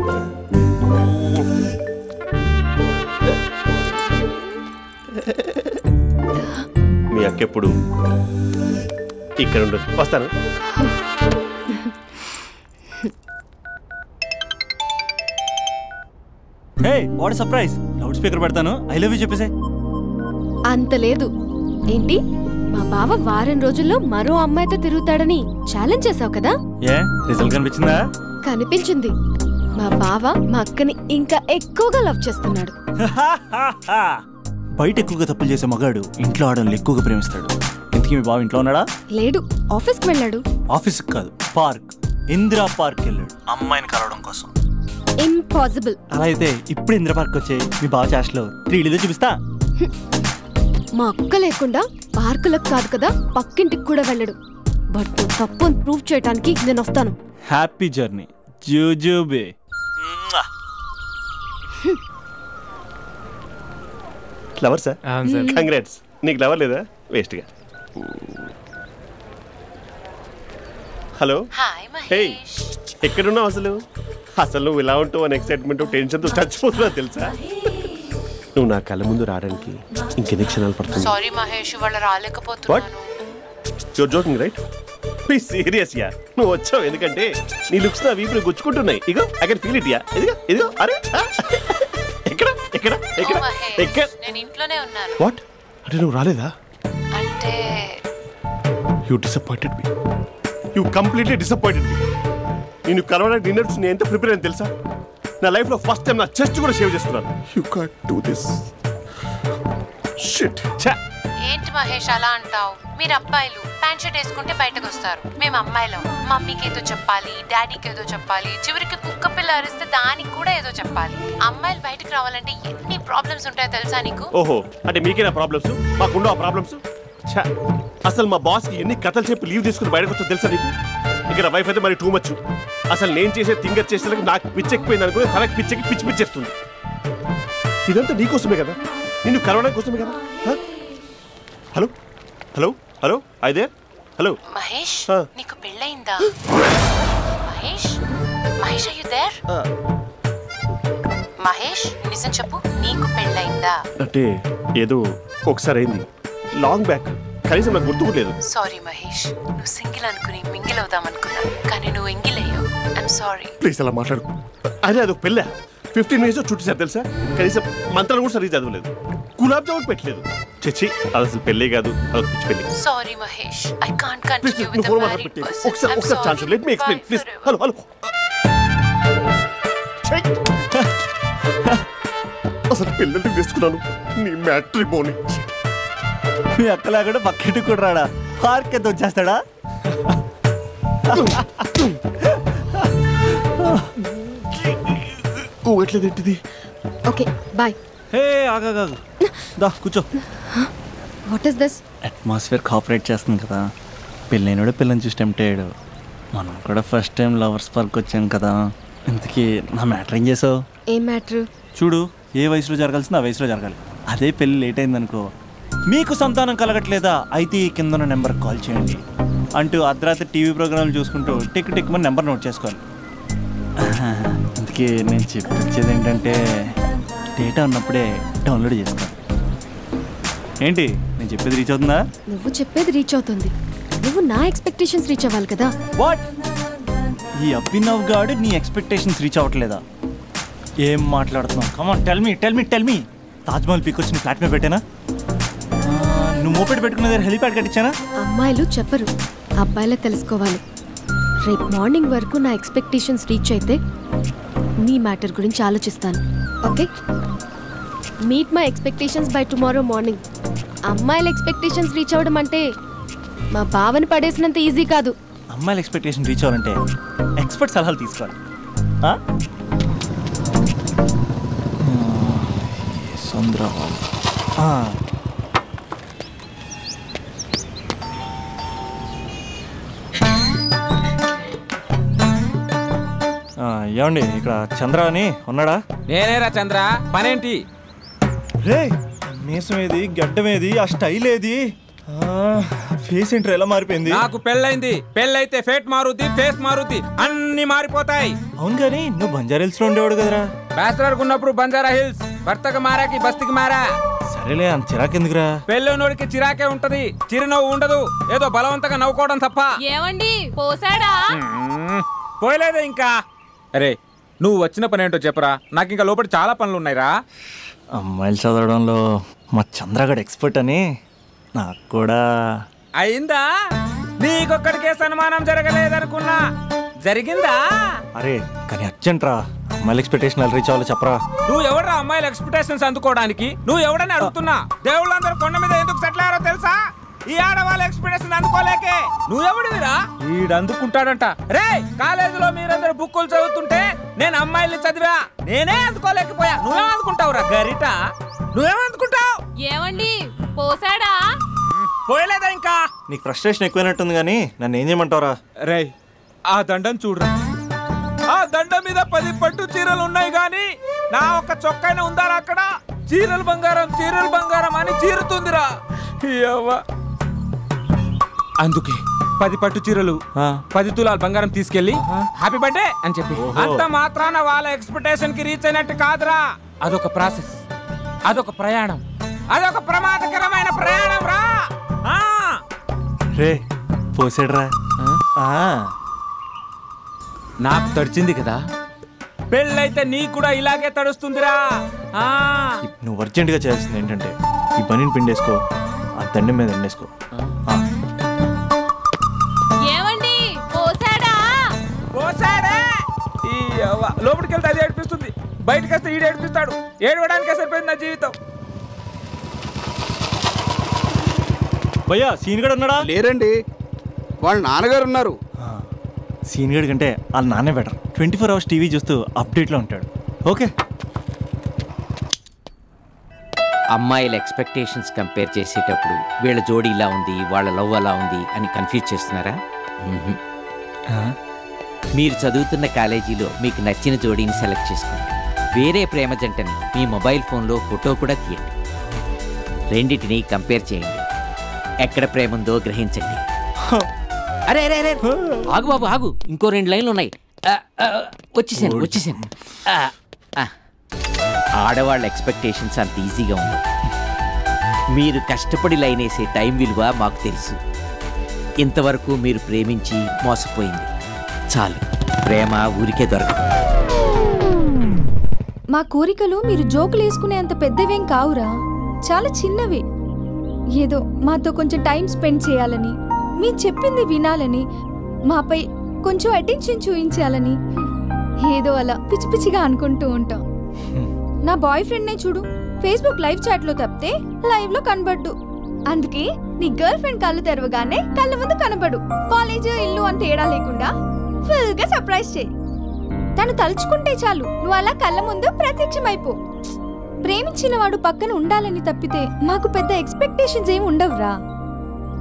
మీ అక్క ఎప్పుడు ఇక్కడ ఉండదు. వస్తాను. హే, వాట్ సర్ప్రైజ్. లౌడ్ స్పీకర్ పెడతాను, ఐ లవ్ యూ చెప్పేసే. అంత లేదు. ఏంటి, మా బావ వారం రోజుల్లో మరో అమ్మాయితో తిరుగుతాడని ఛాలెంజ్ చేసావు కదా? ఏ రిజల్ట్ కనిపించిందా? కనిపించింది. మా బావ మా అక్కని ఇంకా ఎక్కువగా లవ్ చేస్తున్నాడు. బయట ఎక్కువగా తప్పులు చేసే మగాడు ఇంట్లో ఆడవాళ్ళని ఎక్కువగా ప్రేమిస్తాడు. ఇంతకీ మీ బావ ఇంట్లో ఉన్నాడా? లేడు, ఆఫీస్కి వెళ్ళాడు. ఆఫీస్కి కాదు, పార్క్, ఇందిరా పార్క్ వెళ్ళాడు అమ్మాయిని కలవడం కోసం. ఇంపాసిబుల్. అలా అయితే ఇప్పుడు ఇందిరా పార్క్ వచ్చే మీ బావ చాష్లో 3Dలో చూపిస్తా. మా అక్క లేకుండా పార్కులకు కాదు కదా, పక్కింటికి కూడా వెళ్ళడు. బట్ నువ్వు తప్పు అని ప్రూవ్ చేయడానికి నేను వస్తాను. హ్యాపీ జర్నీ జూజూబే. Lover sir? కంగ్రాట్స్. నీకు లవర్ లేదా? వేస్ట్గా. హలో. హే, ఎక్కడున్నావు అసలు? అసలు నువ్వు ఇలా ఉంటావు అని ఎక్సైట్మెంట్ టెన్షన్తో చచ్చిపోతున్నా తెలుసా? నువ్వు నా కళ్ళ ముందు రావడానికి ఇంకెన్ని క్షణాలు పడుతుంది? సారీ మహేష్, వాళ్ళు రాలేకపోతున్నాను. You're joking right? Please serious yeah. నువ్వు వచ్చావు ఎందుకంటే నీ లుక్స్ నా వీపులు గుచ్చుకుంటున్నాయి. ఇగో I can feel it yeah. ఇదిగో ఇదిగో. అరే ఎక్కడ ఎక్కడ ఎక్కడ ఎక్కడ? నేను ఇంట్లోనే ఉన్నాను. వాట్ అంటే నువ్వు రాలేదా? అంటే you disappointed me. You completely disappointed me. నేను కలవడానికి డిన్నర్స్ నేను ఎంత ప్రిపేర్ అని తెలుసా? నా లైఫ్లో ఫస్ట్ టైం నా చెస్ట్ కూడా షేవ్ చేస్తున్నాను. You can't do this. Shit. ఏంటి మహేష్ అలా అంటావు? మీరు అబ్బాయిలు ప్యాంట్ షర్ట్ వేసుకుంటే బయటకు వస్తారు. మేము అమ్మాయిలం మమ్మీకి ఏదో చెప్పాలి, డాడీకి ఏదో చెప్పాలి, చివరికి కుక్క పిల్ల అరిస్తే దానికి కూడా ఏదో చెప్పాలి. అమ్మాయిలు బయటకు రావాలంటే ఎన్ని ప్రాబ్లమ్స్ ఉంటాయో తెలుసా నీకు? ఓహో, అంటే మీకేనా ప్రాబ్లమ్స్? మాకుండా ఆ ప్రాబ్లమ్స్? అసలు మా బాస్కి ఎన్ని కథలు చెప్పి లీవ్ తీసుకుని బయటకు వచ్చో తెలుసా నీకు? ఇక్కడ వైఫ్ అయితే మరి టూ మచ్. అసలు నేను చేసే థింగర్ చేసేందుకు నాకు పిచ్చెక్కిపోయింది అనుకుని తనకి పిచ్చెక్కి పిచ్చి పిచ్చేస్తుంది. ఇదంతా నీకోసమే కదా, నిన్ను కలవడానికి కోసమే కదా. హలో హలో హలో, అయితే హలో మహేష్, నీకు పెళ్ళయిందా? Mahesh Mahesh are you there? Mahesh నిజం చెప్పు, నీకు పెళ్ళయిందా? అంటే ఏదో ఒకసారి అయింది, లాంగ్ బ్యాక్, కనీసం నాకు గుర్తుకులేదు. సారీ మహేష్, నువ్వు సింగిల్ అనుకుని మింగిల్ అవుదాం అనుకున్నా, కానీ నువ్వు ఎంగిల్ అయ్యావు. I'm sorry. ప్లీజ్ అలా మాట్లాడు. అదే అది పెళ్ళా 15 minutes చుట్టూ తెలుసా? కనీసం మంత్రాలు కూడా సరిగ్గా చదవలేదు, గులాబ్ జామున్ పెట్టలేదు. చచ్చి, అది అసలు పెళ్ళే కాదు, అదొక పిచ్చి పెళ్ళి. Sorry Mahesh, I can't continue with the married person. ఒకసారి chance let me explain please. Hello hello. అసలు పెళ్ళంటే తీసుకున్నాను నీ మ్యాట్రిమోనీ. మీ అక్కలా కూడా పక్కింటి కూడా రాడా? పార్క్ ఎంత వచ్చేస్తాడా? ఎట్లేదేంటిది? Okay bye. హే ఆగాగా, దా కూర్చో. What is this? Atmosphere cooperate చేస్తుంది కదా. పెళ్ళైనడు పిల్లని చూసి టెంప్ట్ అయ్యాడు. మనం కూడా ఫస్ట్ టైం లవర్స్ పార్క్ వచ్చాం కదా. ఇంతకీ నా మ్యాటర్ ఏం చేసావు? ఏ మ్యాటర్? చూడు, ఏ వయసులో జరగాల్సిందో ఆ వయసులో జరగాలి. అదే పెళ్ళి లేట్ అయిందనుకో, మీకు సంతానం కలగట్లేదా అయితే ఈ కింద ఉన్న నెంబర్కి కాల్ చేయండి అంటూ అర్ధరాత్రి టీవీ ప్రోగ్రాంలు చూసుకుంటూ టిక్ టిక్ మన నెంబర్ నోట్ చేసుకోవాలి. అందుకే నేను చెప్పించేది ఏంటంటే డేటా ఉన్నప్పుడే డౌన్లోడ్ చేసుకోవాలి. ఏంటి నేను చెప్పేది రీచ్ అవుతుందా? నువ్వు చెప్పేది రీచ్ అవుతుంది, నువ్వు నా ఎక్స్పెక్టేషన్స్ రీచ్ అవ్వాలి కదా. వాట్? ఈ అభినవ్ గాడు నీ ఎక్స్పెక్టేషన్స్ రీచ్ అవ్వట్లేదా? ఏం మాట్లాడుతున్నావు? Come on tell me tell me tell me. Taj Mahal peak వచ్చి నీ ఫ్లాట్ మీద పెట్టానా? నువ్వు మోపెట్ పెట్టుకున్న దగ్గర హెలిప్యాడ్ కట్టించానా? అమ్మాయిలు చెప్పరు, అబ్బాయిలే తెలుసుకోవాలి. రేపు మార్నింగ్ వరకు నా ఎక్స్పెక్టేషన్స్ రీచ్ అయితే నీ మ్యాటర్ గురించి ఆలోచిస్తాను. Okay, meet my expectations by tomorrow morning. అమ్మాయిల ఎక్స్పెక్టేషన్స్ రీచ్ అవ్వడం అంటే మా బావని పడేసినంత ఈజీ కాదు. అమ్మాయిల ఎక్స్పెక్టేషన్ రీచ్ అవ్వాలంటే ఎక్స్పర్ట్ సలహాలు తీసుకోవాలి. సంద్రబాబు ఏమండి ఇక్కడ చంద్ర అని ఉన్నాడా? నేనేరా చంద్ర, పనేంటి? రే మీసం ఏది, గడ్డం ఏది, ఆ స్టైల్ ఏది, ఫేస్ ఏంట్రా ఎలా మారిపోయింది? నాకు పెళ్ళైంది, పెళ్ళైతే ఫేట్ మారుద్ది, ఫేస్ మారుద్ది, అన్ని మారిపోతాయి. అవును కానీ నువ్వు బంజారా హిల్స్ లో ఉండేవాడు కదరా? బ్యాచిలర్ ఉన్నప్పుడు బంజారా హిల్స్, భర్తకు మారాకి బస్తికి మారా. సరేలే అంత చిరాకెందుకురా? పెళ్ళోనోడికి చిరాకే ఉంటది, చిరునవ్వు ఉండదు, ఏదో బలవంతంగా నవ్వుకోవడం తప్ప. ఏమండి పోసాడా? పోయలేదే ఇంకా. అరే నువ్వు వచ్చిన పని ఏంటో చెప్పరా, నాకు ఇంకా లోపల చాలా పనులు ఉన్నాయిరా. అమ్మాయిలు చదవడంలో మా చంద్రగడ్ ఎక్స్పర్ట్ అని నాకు కూడా అయిందా? నీకొక్కడికే సన్మానం జరగలేదనుకున్నా, జరిగిందా? అరే కానీ అర్జెంట్ రా, అమ్మాయిల ఎక్స్పెక్టేషన్ రీచ్ అవ్వాలి చెప్పరా. నువ్వు ఎవడరా అమ్మాయిల ఎక్స్పెక్టేషన్స్ అందుకోవడానికి? నువ్వు ఎవడని అడుగుతున్నా. దేవుళ్ళందరూ కొండ మీద ఎందుకు సెటిల్ అయ్యారో తెలుసా? ఈ ఆడవాళ్ళ ఎక్స్పెక్టేషన్ అందుకోలేకే. నువ్వెవడివిరా? వీడు అందుకుంటాడంట. రే కాలేజీలో మీరందరూ బుక్కులు చదువుతుంటే నేను అమ్మాయిల్ని చదివా, నేనే అందుకోలేకపోయా. నువ్వేం అందుకుంటావురా గరిట? నువ్వేం అందుకుంటావు? ఏమండి పోసాడా? పోయలేదా ఇంకా? నీకు ఫ్రస్ట్రేషన్ ఎక్కువైనట్టుంది కానీ నన్ను ఏం చేయమంటావురా? రే ఆ దండం చూడరా, ఆ దండం మీద 10 పట్టు చీరలు ఉన్నాయి గాని నా ఒక్క చొక్కాయిన ఉందారా అక్కడ? చీరలు బంగారం అని చీరుతుందిరా. అందుకే 10 పట్టు చీరలు 10 తులాల బంగారం తీసుకెళ్లి హ్యాపీ బర్త్డే అని చెప్పి. అంత మాత్రాన వాళ్ళ ఎక్స్పెక్టేషన్ కి రీచ్ అయినట్టు కాదురా. అదొక ప్రాసెస్, అదొక ప్రయాణం, అదొక ప్రమాదకరమైన ప్రయాణం రా. రే పోసాడరా? నాకు తడిచింది కదా, పెళ్ళైతే నీకు కూడా ఇలాగే తడుస్తుందిరా. నువ్వు అర్జెంటుగా చేయాల్సింది ఏంటంటే ఈ పనిని పిండేసుకో, ఆ దండం మీద ఎండేసుకో. ఏమండి పోసాడా? పోసాడే. లోపలికి వెళ్తే అది ఏడిపిస్తుంది, బయటకు వస్తే ఈడు ఏడిపిస్తాడు. ఏడవడానికే సరిపోయింది నా జీవితం. భయ్యా సీన్ గడ్ ఉన్నాడా? లేరండి, వాళ్ళ నాన్నగారు ఉన్నారు. సీన్ గడ్ కంటే వాళ్ళ నాన్నే బెటర్. 24 hours టీవీ చూస్తూ అప్డేట్లో ఉంటాడు. ఓకే. అమ్మాయిల ఎక్స్పెక్టేషన్స్ కంపేర్ చేసేటప్పుడు వీళ్ళ జోడి ఇలా ఉంది, వాళ్ళ లవ్ అలా ఉంది అని కన్ఫ్యూజ్ చేస్తున్నారా? మీరు చదువుతున్న కాలేజీలో మీకు నచ్చిన జోడీని సెలెక్ట్ చేసుకోండి. వేరే ప్రేమ జంటని మీ మొబైల్ ఫోన్లో ఫోటో కూడా తీయండి. రెండింటిని కంపేర్ చేయండి, ఎక్కడ ప్రేమ ఉందో గ్రహించండి. అరే అరే అరే ఆగు బాబు ఆగు, ఇంకో 2 లైన్లు ఉన్నాయి. వచ్చేసాను. ఆడవాళ్ళ ఎక్స్పెక్టేషన్స్ అంత ఈజీగా ఉండవు. మీరు కష్టపడి లైన్ వేసే టైం విలువ మాకు తెలుసు. ఇంతవరకు మీరు ప్రేమించి మోసపోయింది చాలు, ప్రేమ ఊరికే దొరకదు. మా కోరికలు మీరు జోకులు వేసుకునేంత పెద్దవేం కావురా, చాలా చిన్నవి. ఏదో మాతో కొంచెం టైం స్పెండ్ చేయాలని, మీ చెప్పింది వినాలని, మాపై కొంచెం అటెన్షన్ చూపించాలని ఏదో అలా పిచ్చి పిచ్చిగా అనుకుంటూ ఉంటాం. నా బాయ్ ఫ్రెండ్నే చూడు, ఫేస్బుక్ లైవ్ చాట్లో తప్పితే లైవ్లో కనబడ్డు. అందుకే నీ గర్ల్ ఫ్రెండ్ కళ్ళు తెరవగానే కళ్ళ ముందు కనబడు. కాలేజ్ ఇల్లు అని తేడా లేకుండా ఫుల్గా సర్ప్రైజ్ చేయి. తను తలుచుకుంటే చాలు నువ్వు అలా కళ్ళ ముందు ప్రత్యక్షమైపో. ప్రేమించిన వాడు పక్కన ఉండాలని తప్పితే మాకు పెద్ద ఎక్స్పెక్టేషన్స్ ఏమి ఉండవురా.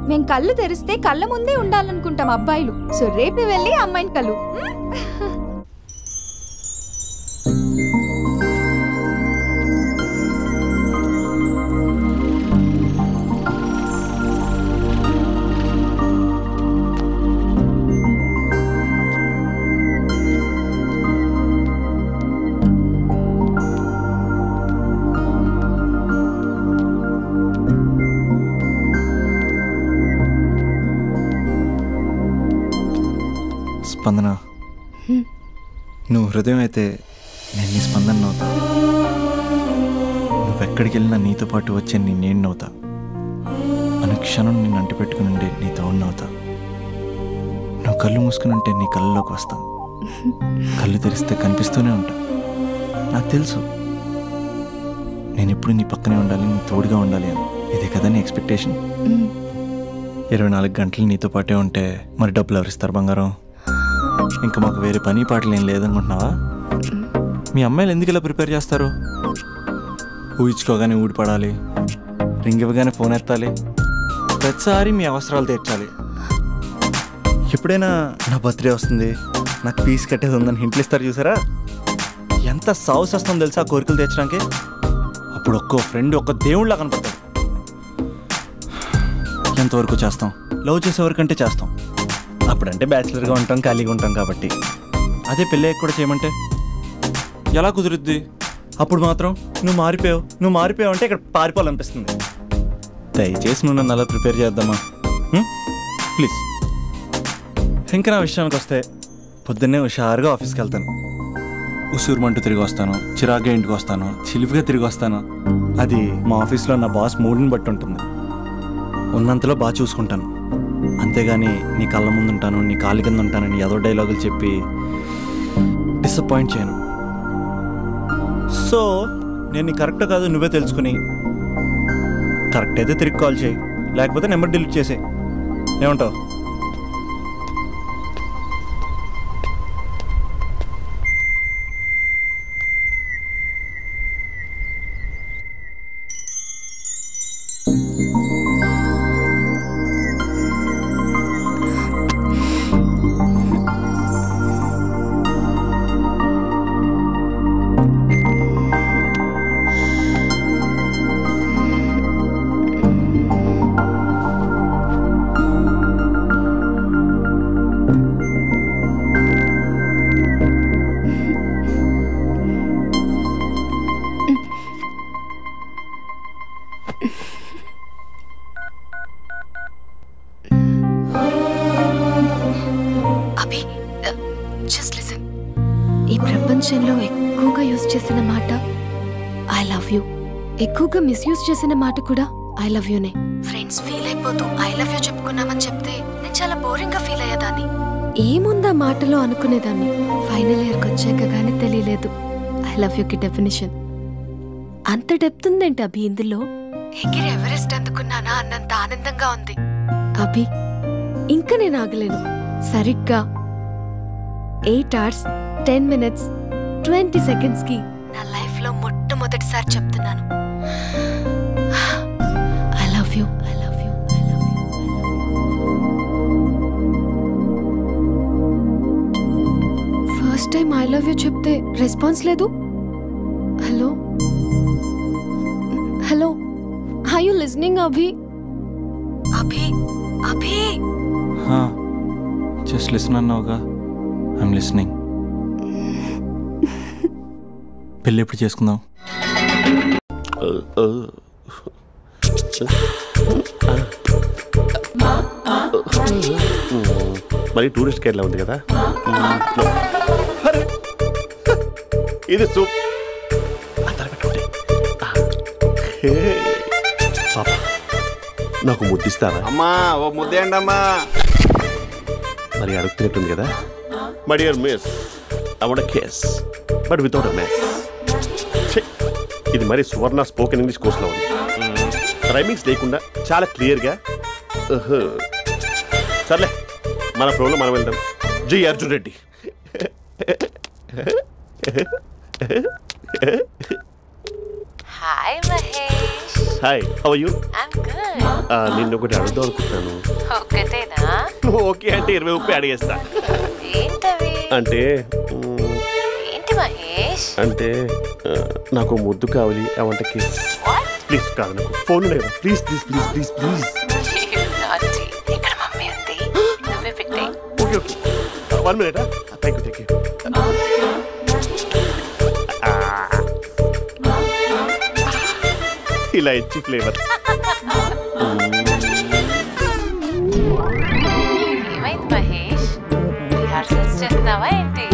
మేం కళ్ళు తెరిస్తే కళ్ళ ముందే ఉండాలనుకుంటాం అబ్బాయిలు. సో రేపు వెళ్ళి అమ్మాయిని కలు. స్పందన, నువ్వు హృదయం అయితే నేను నీ స్పందన నవ్వుతా. నువ్వెక్కడికి వెళ్ళినా నీతో పాటు వచ్చే నేను నవ్వుతా. అనుక్షణం నిన్ను అంటి పెట్టుకుని ఉండే నీ తోడు నవ్వుతా. నువ్వు కళ్ళు మూసుకుని ఉంటే నీ కళ్ళలోకి వస్తా. కళ్ళు తెరిస్తే కనిపిస్తూనే ఉంటా. నాకు తెలుసు నేను ఎప్పుడు నీ పక్కనే ఉండాలి, నీ తోడుగా ఉండాలి అని. ఇదే కదా నీ ఎక్స్పెక్టేషన్? 24 గంటలు నీతో పాటే ఉంటే మరి డబ్బులు ఎవరిస్తారు బంగారం? ఇంకా మాకు వేరే పని పాటలు ఏం లేదనుకుంటున్నావా? మీ అమ్మాయిలు ఎందుకు ఇలా ప్రిపేర్ చేస్తారు? ఊహించుకోగానే ఊడిపడాలి, రింగ్ ఇవ్వగానే ఫోన్ ఎత్తాలి, ప్రతిసారి మీ అవసరాలు తీర్చాలి. ఎప్పుడైనా నా బర్త్డే వస్తుంది, నాకు ఫీజు కట్టేది ఉందని హింట్లు ఇస్తారు చూసారా? ఎంత సాహసం వస్తుందో తెలుసా కోరికలు తీర్చడానికి. అప్పుడు ఒక్కో ఫ్రెండ్ ఒక్క దేవుళ్ళ కనపడతాడు. ఎంతవరకు చేస్తాం? లవ్ చేసేవరకంటే చేస్తాం. అప్పుడంటే బ్యాచిలర్గా ఉంటాం, ఖాళీగా ఉంటాం కాబట్టి. అదే పెళ్ళి కూడా చేయమంటే ఎలా కుదురుద్ది? అప్పుడు మాత్రం నువ్వు మారిపోయావు అంటే ఇక్కడ పారిపోవాలనిపిస్తుంది. దయచేసి నువ్వు నన్ను అలా ప్రిపేర్ చేద్దామా ప్లీజ్. ఇంకా నా విషయానికి వస్తే పొద్దున్నే హుషారుగా ఆఫీస్కి వెళ్తాను. ఉసూరుమంటూ తిరిగి వస్తాను, చిరాగ్గా ఇంటికి వస్తాను, చిలిపిగా తిరిగి వస్తాను. అది మా ఆఫీస్లో నా బాస్ మూడ్ని బట్టి ఉంటుంది. ఉన్నంతలో బాగా చూసుకుంటాను, అంతేగాని నీ కళ్ళ ముందు ఉంటాను, నీ కాళ్ళ కింద ఉంటానని ఏదో డైలాగులు చెప్పి డిసప్పాయింట్ చేయను. సో నేను నీ కరెక్ట్ కాదు నువ్వే తెలుసుకుని కరెక్ట్ అయితే తిరిగి కాల్ చేయి, లేకపోతే నెంబర్ డిలీట్ చేసే. ఏమంటావు? ప్రపంచంలో ఎక్కువగా యూజ్ చేసిన మాట ఐ లవ్ యూ, ఎక్కువగా మిస్యూజ్ చేసిన మాట కూడా ఐ లవ్ యూనే. ఫ్రెండ్స్ ఫీల్ అయిపోతూ ఐ లవ్ యూ చెప్పుకున్నామని చెప్తే నేను చాలా బోరింగ్ గా ఫీల్ అయ్యేదాన్ని. ఏముందా మాటలో అనుకునేదాన్ని. ఫైనల్ ఇయర్కి వచ్చాక కానీ తెలియలేదు ఐ లవ్ యూకి డెఫినేషన్. అంత డెప్త్ ఉందేంటి అభి ఇందులో? ఎగిరి ఎవరెస్ట్ అందుకున్నానా అన్నంత ఆనందంగా ఉంది అభి. ఇంకా నేను ఆగలేను. సరిగ్గా 8 hours 10 minutes 20 seconds కి నా లైఫ్ లో మొట్టమొదటిసారి చెప్తున్నాను I love you, I love you, I love you, I love you. First time I love you చెప్తే రెస్పాన్స్ లేదు. Hello hello, are you listening Abhi? Abhi Abhi just listen అన్నావుగా. I'm listening. పెళ్ళి ఎప్పుడు చేసుకుందాం? మరి టూరిస్ట్ గైడ్లా ఉంది కదా ఇది. నాకు ముద్దిస్తావా? అమ్మా ఓ ముద్దేయండి అమ్మా. మరి అడుగుతున్నట్టుంది కదా. My dear miss, I want a kiss but without a miss. ఇది మరి సువర్ణ స్పోకెన్ ఇంగ్లీష్ కోర్సులో ఉంది. రైమింగ్స్ లేకుండా చాలా క్లియర్గా. సర్లే మన ఫ్లోలో మనం వెళ్దాం. జై Arjun Reddy. Hi Mahesh. Hi, how are you? I'm good. నిన్ను ఒకటి అడుగుదాం అనుకుంటున్నాను. ఒకటేనా? ఓకే అంటే 20 రూపాయలు అడిగేస్తా. ఏంటవి? అంటే ఏంటి మహేష్? అంటే నాకు ముద్దు కావాలి. I want a kiss. Please. కాదు, నాకు ఫోన్ లేదు. Please please please please please. ఇక్కడ మమ్మీ ఉంది, నువ్వే పెట్టే. Okay okay, 1 minute. Thank you thank you. ఇలా ఇచ్చి ఫ్లేవర్. ఏమైంది మహేష్? రిహార్సల్స్ చేస్తున్నావా ఏంటి?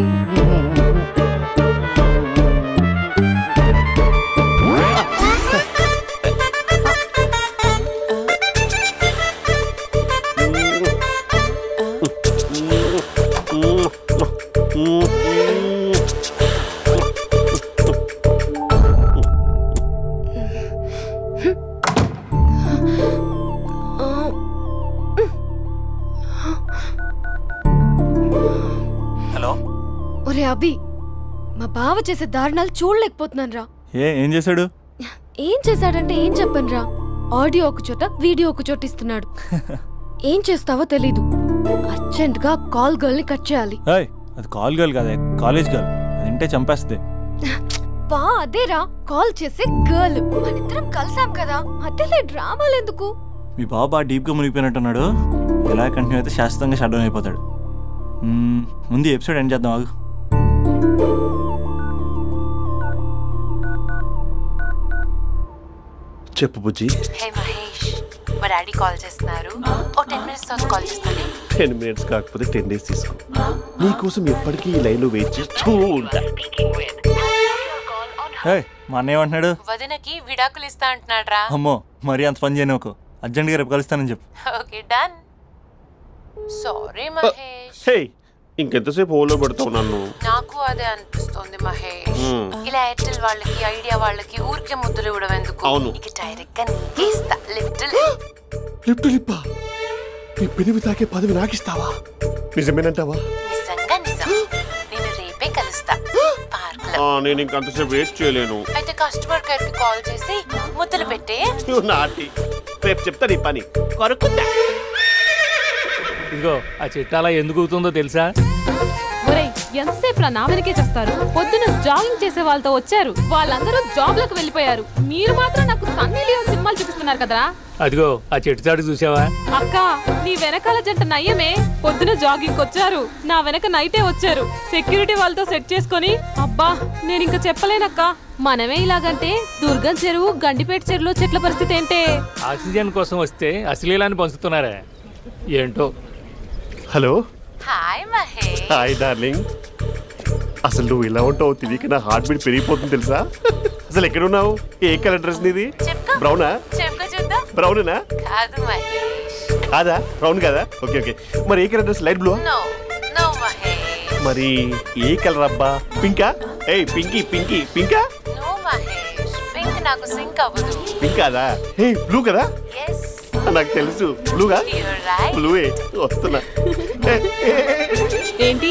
ఒరే అభి, మా బావ చేసే దారుణాలు చూడలేకపోతున్నాను రా. ఏం చేశాడు? ఏం చేశాడంటే ఏం చెప్పను రా. ఆడియో ఒక చోట వీడియో ఒక చోట ఇస్తున్నాడు. ఏం చేస్తావో తెలీదు. అర్జెంట్ గా కాల్ గర్ల్ ని కట్ చేయాలి. అది కాల్ గర్ల్ కాదే, కాలేజ్ గర్ల్. అది వింటే చంపేస్తుంది. బా అదేరా కాల్ చేసే గర్ల్. మనిద్దరం కలిసాం కదా, మధ్యలో డ్రామాలు ఎందుకు? మీ బాబా డీప్ గా మునిగిపోయినట్టున్నాడు. ఎలా కంటిన్యూ అయితే శాశ్వతంగా షట్ డౌన్ అయిపోతాడు. ముందు ఎపిసోడ్ ఎండ్ చేద్దాం. ఆగు. చెప్పు బుజ్జి. హే మహేష్, మా డాడీ కాల్ చేస్తున్నారు. ఓ 10 minutes తర్వాత కాల్ చేస్తాను. 10 minutes కాకపోతే 10 days తీసుకో. నీకోసం ఎప్పటికీ ఈ లైన్లో వెయిట్ చేస్తూ ఉంటా. మా అన్న ఏమంటున్నాడు? వదినకి విడాకులు ఇస్తా అంటున్నాడు రా. అమ్మో, మరీ అంత పని చేయను. ఒక అర్జెంట్గా రేపు కలుస్తానని చెప్పు. Okay done. సారీ మహేష్. హే, ఇంకెంతసేపు హోల్లో పెడతావు నన్ను? నాకు అదే అనిపిస్తుంది మహేష్. ఇలా ఎయిర్టెల్ వాళ్ళకి ఐడియా వాళ్ళకి ఊరికే ముద్దులు ఇవ్వడం ఎందుకు? అవును. ఇక డైరెక్ట్ గా నీకే ఇస్తా. లిఫ్ట్ లిప్పా నీ పెనివి తాకే పదవి నాకిస్తావా? నిజమేనంటావా? నిజంగా నిజం. నేను రేపే కలుస్తా పార్క్ లో. నేను ఇంకంతసేపు వేస్ట్ చేయలేను. అయితే కస్టమర్ కేర్ కి కాల్ చేసి ముద్దులు పెట్టే. నాటి రేపు చెప్తా నీ పని. కొరుకుంటా. ఇదిగో ఆ చెట్టు అలా ఎందుకు అవుతుందో తెలుసా? ఒరేయ్, ఎంతసేపు నా వెనకే చేస్తారు? పొద్దున జాగింగ్ చేసే వాళ్ళతో వచ్చారు, వాళ్ళందరూ జాబ్లకు వెళ్ళిపోయారు. మీరు మాత్రం నాకు సన్నీ లియోన్ సినిమాలు చూపిస్తున్నారు కదరా. అదిగో ఆ చెట్టు చాటు చూసావా? అక్క, నీ వెనకాల జంట నయ్యమే. పొద్దున జాగింగ్ వచ్చారు, నా వెనక నైటే వచ్చారు. సెక్యూరిటీ వాళ్ళతో సెట్ చేసుకొని, అబ్బా నేను ఇంకా చెప్పలేనక్క. మనమే ఇలాగంటే దుర్గం చెరువు, గండిపేట చెరువులో చెట్ల పరిస్థితి ఏంటే? ఆక్సిజన్ కోసం వస్తే అశ్లీలాన్ని పంచుతున్నారా ఏంటో. Hello. Hi Mahesh. Hi darling. అసలు నువ్వు ఇలా ఉంటావు తెలియక నా హార్ట్ బీట్ పెరిగిపోతుంది తెలుసా? అసలు ఎక్కడున్నావు? ఏ కలర్ డ్రెస్ నీది? బ్రౌనా? బ్రౌనేనా? కాదు మహేష్. కాదా? బ్రౌన్ కాదా? Okay okay. మరి ఏ colour dress? Light blue? No no Mahesh. మరి ఏ కలర్ అబ్బా? పింకా? ఏయ్ పింకీ పింకీ పింకా? నో మహేష్, పింక్ నాకు సింక్ అవ్వదు. పింక్ కాదా? ఏ బ్లూ కదా? yes. నాకు తెలుసు. బ్లూగా? you're right. బ్లూవే వస్తున్నా. ఏంటి?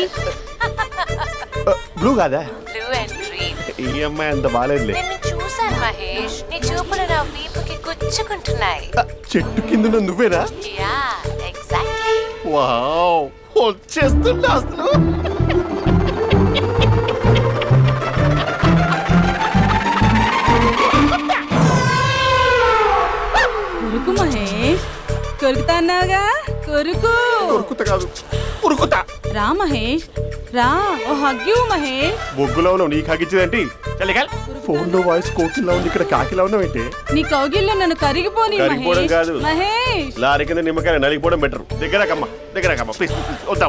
బ్లూ కాదా? Blue and green. ఈ అమ్మాయి అంత బాలేదులే. నేను చూసాను మహేష్, నీ చూపులు నా వీపుకి గుచ్చుకుంటున్నాయి. చెట్టు కింద నువ్వేనా? Yeah exactly. వావ్, వచ్చేస్తున్నా అసలు. కొరుకు మహేష్, కొరుకుతా అన్నావుగా, కొరుకు. కొరుకుతా కాదు, ఉరుకుతా. రా మహేష్, రా. ఓ హగ్గు మహేష్. బొగ్గులో ఉన్నావు, నీకు హగ్గిచ్చేదేంటి? ఫోన్ లో వాయిస్ కోకిలా ఉంది, ఇక్కడ కాకిలా ఉన్నావేంటి? నీ కౌగిల్లో నన్ను కరిగిపోని కరిగిపోవడం కాదు మహేష్. లారీ కింద నిమ్మకాయ నలిగిపోవడం బెటర్. దగ్గరకమ్మా దగ్గరకమ్మా ప్లీజ్.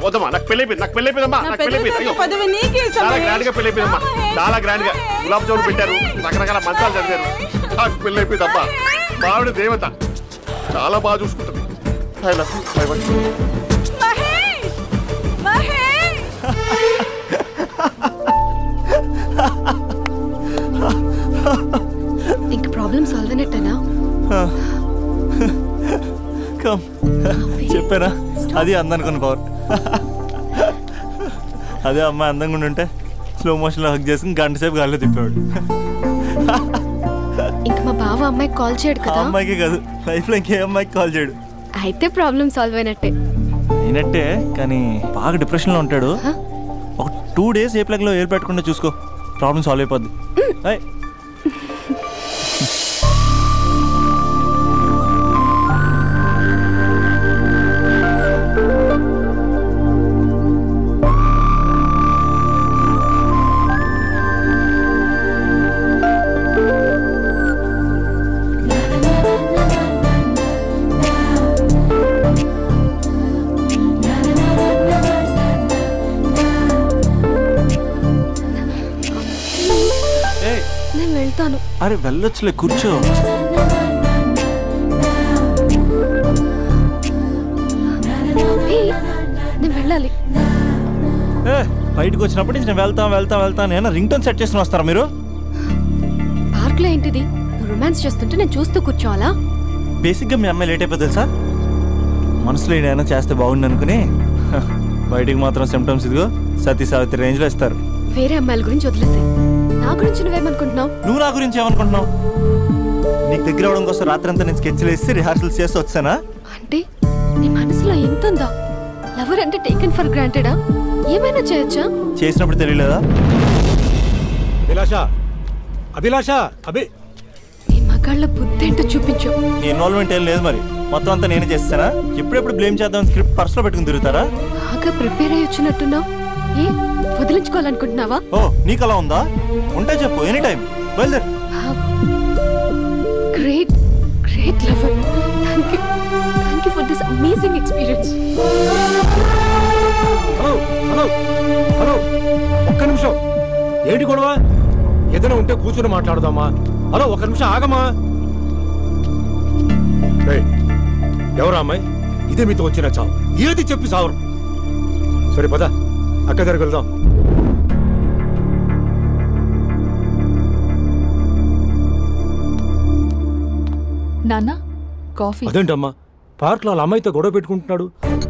వద్దమ్మా, నాకు పెళ్ళైపోయింది, నాకు పెళ్ళైపోయిందమ్మా, నాకు పెళ్ళైపోయింది. పదవి నీకే ఇస్తా చాలా మహేష్. గ్రాండ్ గా పెళ్ళైపోయిందమ్మా, చాలా గ్రాండ్ గా. గులాబ్ జామున్ పెట్టారు, రకరకాల మంచాలు చదివారు. నాకు పెళ్ళైపోయిందమ్మా. మావిడ దేవత, చాలా బాగా చూసుకుంటుంది. I love you. I want you. Mahesh, Mahesh. ఇంక ప్రాబ్లం సాల్వ్ అయినట్టేనా? కమ్, చెప్పారా అది అందనుకున్న పవర్. అదే అమ్మాయి అందంగా ఉండుంటే స్లో మోషన్లో హక్ చేసుకుని గంట సేపు గాల్లో తిప్పేవాడు. ఇంక మా బావ అమ్మాయికి కాల్ చేయడు కదా? అమ్మాయికి కాదు, లైఫ్లో ఇంకే అమ్మాయికి కాల్ చేయడు. అయితే ప్రాబ్లం సాల్వ్ అయినట్టే. అయినట్టే, కానీ బాగా డిప్రెషన్లో ఉంటాడు. ఒక 2 days ఏ ప్లగ్లో ఏర్ పెట్టకుండా చూసుకో, ప్రాబ్లం సాల్వ్ అయిపోద్ది. నేను వెళ్తాను. అరే వెళ్ళొచ్చులే, కూర్చో. నేను వెళ్ళాలి. బయటకు వచ్చినప్పటి నుంచి నేను వెళ్తా నేను రింగ్ టోన్ సెట్ చేసుకుని వస్తారా మీరు? పార్క్ లో ఏంటిది? నువ్వు రొమాన్స్ చేస్తుంటే నేను చూస్తూ కూర్చోవాలా? బేసిక్గా మీ అమ్మాయి లేట్ అయిపోతుంది తెలుసా? మనసులో ఏదైనా చేస్తే బాగుండు అనుకుని బయటికి మాత్రం సిమ్టమ్స్ ఇదిగో సతీ సావిత్రి రేంజ్లో ఇస్తారు. వేరే అమ్మాయిల గురించి వదిలేసే, నా గురించి నువ్వేమనుకుంటున్నావు? నువ్వు నా గురించి ఏమనుకుంటున్నావు? నీకు దగ్గర అవడం కోసం రాత్రంతా నేను స్కెచ్లు వేసి రిహార్సల్స్ చేసి వచ్చానా? అంటే నీ మనసులో ఎంత ఉందా? లవర్ అంటే టేకెన్ ఫర్ గ్రాంటెడా? ఏమైనా చేయొచ్చా? చేసినప్పుడు తెలియలేదా? అభిలాష నీ మగాళ్ళ బుద్ధి ఏంటో చూపించు. నీ ఇన్వాల్వ్మెంట్ ఏం లేదు మరి, మొత్తం అంతా నేనే చేస్తానా? ఎప్పుడెప్పుడు బ్లేమ్ చేద్దాం స్క్రిప్ట్ పర్సులో పెట్టుకుని తిరుగుతారా? బాగా ప్రిపేర్ అయ్యి వచ్చినట్టున్నావు. ఏ వదిలించుకోవాలనుకుంటున్నావా? ఓ నీకు అలా ఉందా? ఉంటే చెప్పు, ఎనీ టైం బయలుదేరు. Great great lover. Thank you for this amazing experience. Hello ఒక్క నిమిషం. ఏంటి గొడవ? ఏదైనా ఉంటే కూర్చొని మాట్లాడదామా? హలో ఒక్క నిమిషం ఆగమా. ఎవరా అమ్మాయి? ఇదే మీతో వచ్చిన చావు. ఏది చెప్పి సావరు. సరే పద అక్క దగ్గరికి వెళ్దాం. నాన్న కాఫీ. అదేంటమ్మా పార్క్ లో అమ్మాయితో గొడవ పెట్టుకుంటున్నాడు?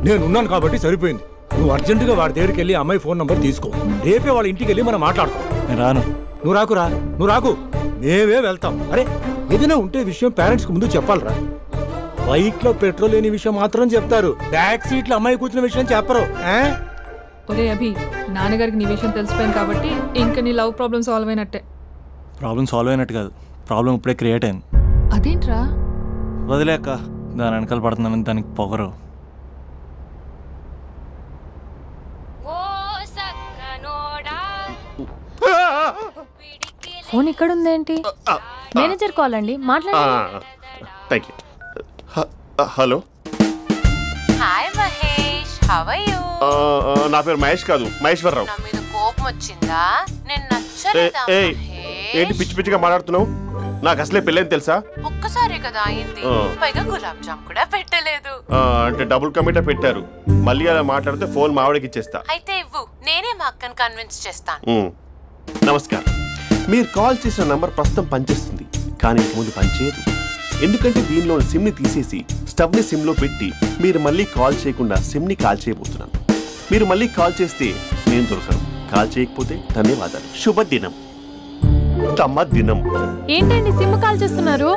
నేనున్నాను కాబట్టి సరిపోయింది. నువ్వు అర్జెంటుగా వాడి దగ్గరికి వెళ్ళి అమ్మాయి ఫోన్ నంబర్ తీసుకో. రేపే వాళ్ళ ఇంటికి వెళ్ళి మనం మాట్లాడుకో. నేను రాను. నువ్వు రాకురా. నువ్వు రాకు, మేమే వెళ్తాం. అరే ఏదైనా ఉంటే విషయం పేరెంట్స్ కి ముందు చెప్పాలరా. బైక్ లో పెట్రోల్ లేని విషయం మాత్రం చెప్తారు, బ్యాక్ సీట్ లో అమ్మాయి కూర్చున్న విషయం చెప్పరు. ఒరే అభి, నాన్నగారికి నీ విషయం తెలిసిపోయింది కాబట్టి ఇంకా నీ లవ్ ప్రాబ్లమ్ సాల్వ్ అయినట్టే. ప్రాబ్లం సాల్వ్ అయినట్టు కాదు, ప్రాబ్లం ఇప్పుడే క్రియేట్ అయింది. అదేంట్రా? వదిలేక దాని వెనకాల పడుతున్నానని దానికి పొగరు. ఫోన్ ఇక్కడ ఉందేంటి? మేనేజర్ కాల్ అండి, మాట్లాడండి. Thank you. Hello. Hi Mahesh, how are you? నా పేరు మహేష్ కాదు, మహేశ్వరరావు. నా మీద కోపం వచ్చిందా? నేను నచ్చలేదా మహేష్? ఏంటి పిచ్చి పిచ్చిగా మాట్లాడుతున్నావు? నాకు అసలే పెళ్ళని తెలుసా? ఒక్కసారి కదా అయింది, పైగా గులాబ్ జామ్ కూడా పెట్టలేదు. అంటే డబుల్ కమిటా పెట్టారు. మళ్ళీ అలా మాట్లాడితే ఫోన్ మావిడకి ఇచ్చేస్తా. అయితే ఇవ్వు, నేనే మా అక్కని కన్విన్స్ చేస్తాను. నమస్కారం. మీరు కాల్ చేసిన నంబర్ ప్రస్తుతం పనిచేస్తుంది, కానీ ముందు పనిచేయదు. ఎందుకంటే దీనిలో సిమ్ని తీసేసి స్టవ్ని సిమ్లో పెట్టి మీరు మళ్ళీ కాల్ చేయకుండా సిమ్ని కాల్ చేయబోతున్నాను. మీరు మళ్ళీ కాల్ చేస్తే నేను దొరకను, కాల్ చేయకపోతే ధన్యవాదాలు. శుభదినం. తమ దినం. ఏంటండి సిమ్ కాల్ చేస్తున్నారు?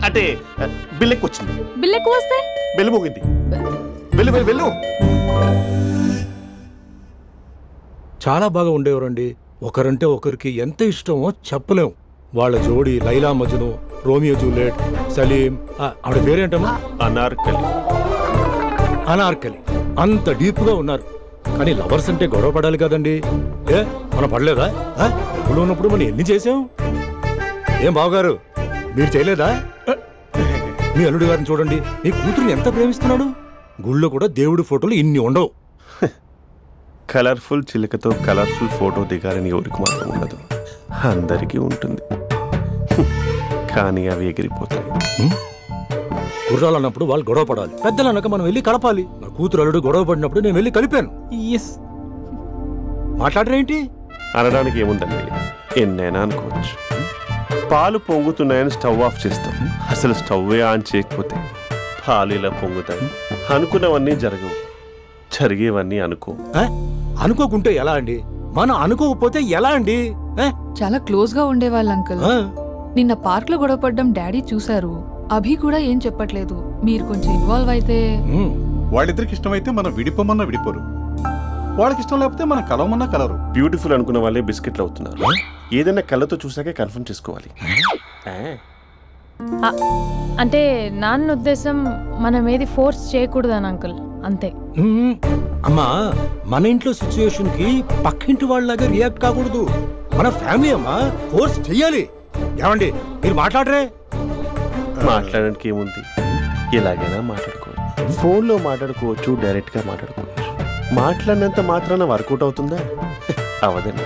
అంటే బిల్ ఎక్కువ వచ్చింది. బిల్ ఎక్కువ వస్తే? బెల్లు మోగింది. వెళ్ళు వెళ్ళు వెళ్ళు. చాలా బాగా ఉండేవారండి. ఒకరంటే ఒకరికి ఎంత ఇష్టమో చెప్పలేం. వాళ్ళ జోడి లైలా మజ్ను, రోమియో జూలియట్, సలీం, ఆవిడ పేరేంటమ్మా? అనార్కలి. అనార్కలి. అంత డీప్ గా ఉన్నారు. కానీ లవర్స్ అంటే గొడవ పడాలి కదండి. మనం పడలేదా? ఎప్పుడు ఉన్నప్పుడు మనం ఎన్ని చేసాం? ఏం బావగారు, మీరు చేయలేదా? మీ అల్లుడి గారిని చూడండి, మీ కూతురుని ఎంత ప్రేమిస్తున్నాడు. గుళ్ళో కూడా దేవుడి ఫోటోలు ఇన్ని ఉండవు. కలర్ఫుల్ చిలుకతో కలర్ఫుల్ ఫోటో దిగాలని ఎవరికి మాత్రం ఉండదు, అందరికీ ఉంటుంది. కానీ అవి ఎగిరిపోతాయి. గుర్రాలు అన్నప్పుడు వాళ్ళు గొడవ పడాలి, పెద్దలు అన్నాక మనం వెళ్ళి కలపాలి. నా కూతురు అల్లుడు గొడవ పడినప్పుడు నేను వెళ్ళి కలిపాను. మాట్లాడరేంటి? అనడానికి ఏముందండి, ఎన్నైనా అనుకోవచ్చు. పాలు పొంగుతున్నాయని స్టవ్ ఆఫ్ చేస్తాం, అసలు స్టవ్వే ఆన్ చేయకపోతే పాలు ఇలా పొంగుతాయి. అనుకున్నవన్నీ జరగవు, జరిగేవన్నీ అనుకోకుంటే ఎలా అండి? మనం అనుకోకపోతే ఎలా అండి? చాలా క్లోజ్ గా ఉండేవాళ్ళు అంకుల్. నిన్న పార్క్ లో గొడవ పడ్డం డాడీ చూశారు. అభి కూడా ఏం చెప్పట్లేదు. మీరు కొంచెం ఇన్వాల్వ్ అయితే. వాళ్ళిద్దరికి ఇష్టమైతే మనం విడిపోమన్నా విడిపోరు, వాళ్ళకి ఇష్టం లేకపోతే మనం కలవమన్నా కలరు. బ్యూటిఫుల్ అనుకున్న వాళ్ళే బిస్కెట్లు అవుతున్నారు. ఏదైనా కళ్ళతో చూసాకే కన్ఫర్మ్ చేసుకోవాలి. అంటే నాన్న ఉద్దేశం మనం ఏది ఫోర్స్ చేయకూడదని అంకుల్, అంతే. అమ్మా, మన ఇంట్లో సిచ్యుయేషన్ కి పక్కింటి వాళ్ళలాగా రియాక్ట్ కాకూడదు. మన ఫ్యామిలీ అమ్మా, ఫోర్స్ చెయ్యాలి. ఏమండి మీరు మాట్లాడరే? మాట్లాడడానికి ఏముంది, ఎలాగైనా మాట్లాడుకోవచ్చు. ఫోన్లో మాట్లాడుకోవచ్చు, డైరెక్ట్ గా మాట్లాడుకోవచ్చు. మాట్లాడినంత మాత్రాన వర్కౌట్ అవుతుందా? అవదండి.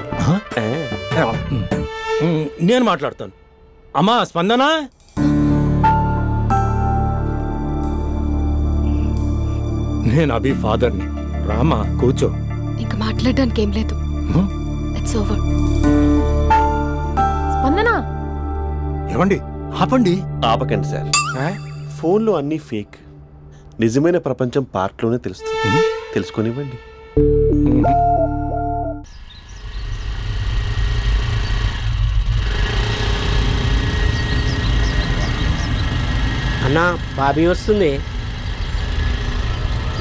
నేను మాట్లాడతాను. అమ్మా స్పందన, నేను అభి ఫాదర్ని. రామా కూర్చో. ఇంకా మాట్లాడడానికి ఏం లేదు. It's over. స్పందన, ఏమండి ఆపండి. ఆపకండి సార్, ఫోన్లో అన్నీ ఫేక్. నిజమైన ప్రపంచం పార్క్లోనే తెలుస్తుంది, తెలుసుకొనివ్వండి. అన్న బాబీ వస్తుంది,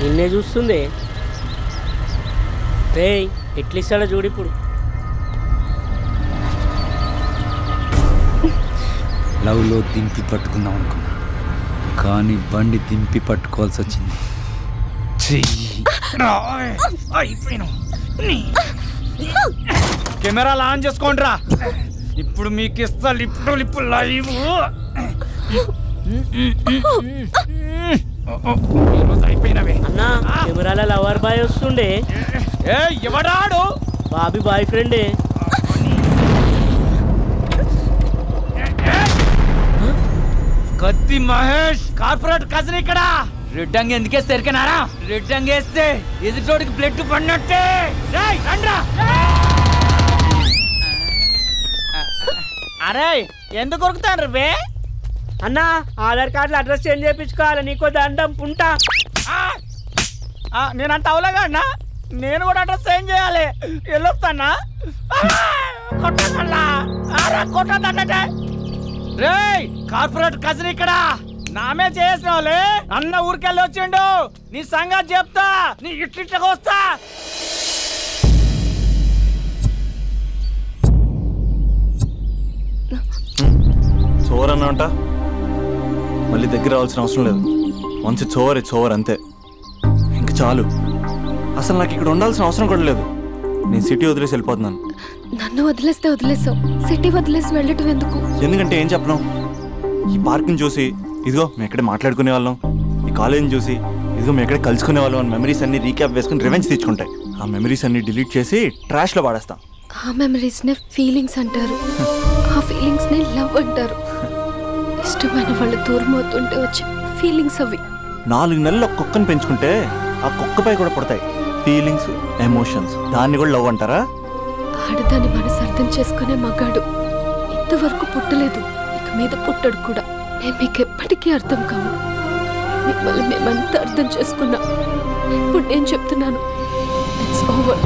నిన్నే చూస్తుంది. రేయ్ ఎట్లిస్తాడో చూడు ఇప్పుడు. లవ్లో దింపి పట్టుకుందాం అనుకున్నా, కానీ బండి దింపి పట్టుకోవాల్సి వచ్చింది. కెమెరాలు ఆన్ చేసుకోండి రా, ఇప్పుడు మీకు ఇస్తా లిప్పు లైవ్. అయిపోయినవే అన్న కెమెరాల లవర్ బాయ్ వస్తుండే. ఎవడాడు? బాబీ బాయ్ ఫ్రెండే. కత్తి మహేష్ కార్పొరేట్ కజిన్ ఇక్కడ. రెడ్ అంగి ఎందుకేస్తే ఎరికనారా? రెడ్ అంగి వేస్తే ఎదుటోడికి బ్లడ్ పడినట్టే. రండ్రా. అరే ఎందుకు కొరుకుతాను రే అన్న? ఆధార్ కార్డులో అడ్రస్ చేంజ్ చేయించుకోవాలి, నీకో దండం పుంటా. నేనంత అవలేగా అన్నా, నేను కూడా అడ్రస్ చేంజ్ చేయాలి. వెళ్ళొస్తానా? కొట్టదంటే రే కార్పొరేట్ కజిన్ ఇక్కడ నామే చేసిన వాళ్ళే. అన్న ఊరికెళ్ళి వచ్చిండు, నీ సంగతి చెప్తా, నీ ఇట్లిట్లకి వస్తా. చోర్ అన్నా మళ్ళీ దగ్గర రావాల్సిన అవసరం లేదు. Once it's over it's over అంతే, ఇంక చాలు. అసలు నాకు ఇక్కడ ఉండాల్సిన అవసరం కూడా లేదు. నేను సిటీ వదిలేసి వెళ్ళిపోతున్నాను. నన్ను వదిలేస్తే వదిలేసావు, సిటీ వదిలేసి వెళ్ళటం ఎందుకు? ఎందుకంటే ఏం చెప్పను, ఈ పార్క్ని చూసి ఇదిగో మేము ఎక్కడే మాట్లాడుకునే వాళ్ళం, ఈ కాలేజ్ని చూసి ఇదిగో మేము ఎక్కడే కలుసుకునే వాళ్ళం అని మెమరీస్ అన్ని రీక్యాప్ వేసుకుని రివెంజ్ తెచ్చుకుంటాయి. ఆ మెమరీస్ అన్ని డిలీట్ చేసి ట్రాష్లో పాడేస్తాం. ఆ మెమరీస్నే ఫీలింగ్స్ అంటారు, ఆ ఫీలింగ్స్నే లవ్ అంటారు. ఇష్టమైన వాళ్ళు దూరం అవుతుంటే వచ్చే ఫీలింగ్స్ అవి. 4 నెలలు ఒక కుక్కను పెంచుకుంటే ఆ కుక్కపై కూడా పడతాయి ఫీలింగ్స్, ఎమోషన్స్. దాన్ని కూడా లవ్ అంటారా? ఆడదాని మనసు అర్థం చేసుకునే మగాడు ఇంతవరకు పుట్టలేదు, ఇక మీద పుట్టడు కూడా. మేము మీకు ఎప్పటికీ అర్థం కాము. మిమ్మల్ని మేమంతా అర్థం చేసుకున్నాం. ఇప్పుడు నేను చెప్తున్నాను, it's over.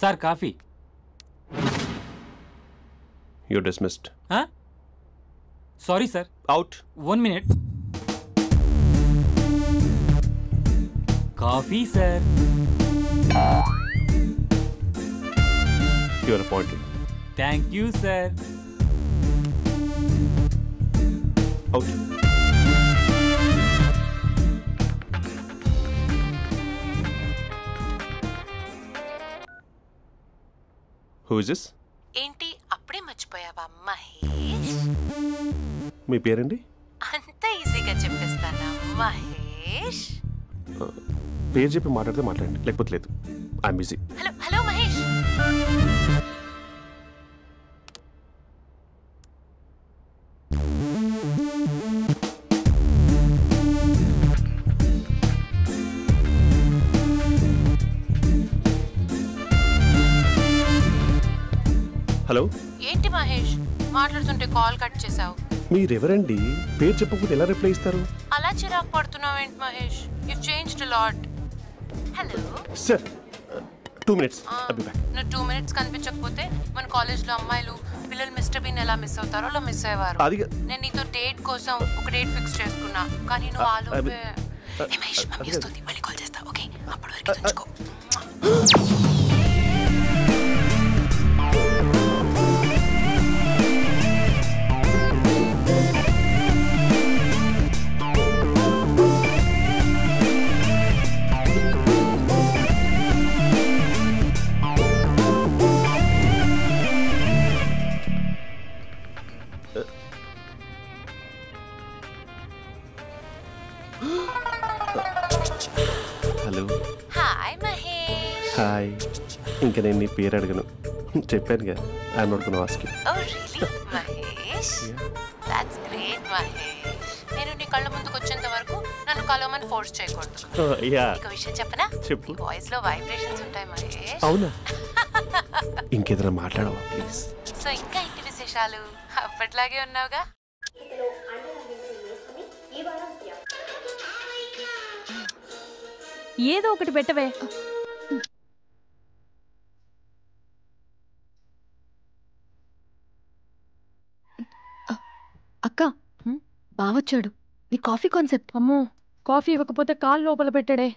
Sir coffee. You're dismissed. Sorry sir. Out. 1 minute. Coffee sir. You're appointed. Thank you sir. Out. Who is this? ఏంటి అప్పుడే మర్చిపోయావా మహేష్? మీ పేరండి? అంత ఈజీగా చెప్పేస్తానా మహేష్? పేరు చెప్పి మాట్లాడితే మాట్లాడండి, లేకపోతే లేదు. I'm busy. Hello hello Mahesh. Hello. ఏంటి మహేష్ మాట్లాడుతుంటే కాల్ కట్ చేసావు? మీరెవరండి? పేరు చెప్పకపోతే ఎలా రిప్లై ఇస్తారు? అలా చిరాకు పడుతున్నావేంటి Mahesh? You changed lot. Hello sir 2 minutes. I'll be back. నువ్వు 2 minutes కనిపించకపోతే మన కాలేజ్లో అమ్మాయిలు పిల్లలు మిస్టర్ బీన్ ఎలా మిస్ అవుతారో అలా మిస్ అయ్యేవారు. నేను నీతో డేట్ కోసం ఒక డేట్ ఫిక్స్ చేసుకున్నా, కానీ నువ్వు ఆలోపే. మహేష్ మమ్మీ వస్తుంది, మళ్ళీ కాల్ చేస్తా. ఓకే అప్పటి వరకు తెచ్చుకో. హలో. హాయ్ మహేష్. హాయ్. ఇంకా నేను నీ పేరు అడగను, చెప్పానుగా. I'm not gonna ask you. Oh really Mahesh? That's great Mahesh. నేను నీ కళ్ళ ముందుకు వచ్చేంత వరకు నన్ను కలవమని ఫోర్స్ చేయకూడదు. నీకు విషయం చెప్పనా? చెప్పు. వాయిస్ లో వైబ్రేషన్స్ ఉంటాయి మహేష్. అవునా? ఇంకేదైనా మాట్లాడవా ప్లీజ్? సో ఇంకా ఇంటి విశేషాలు అప్పట్లాగే ఉన్నావుగా? ఏదో ఒకటి పెట్టవే. అక్క బావొచ్చాడు. నీ కాఫీ కాన్సెప్ట్. అమ్మో, కాఫీ ఇవ్వకపోతే కాలు లోపల పెట్టాడే.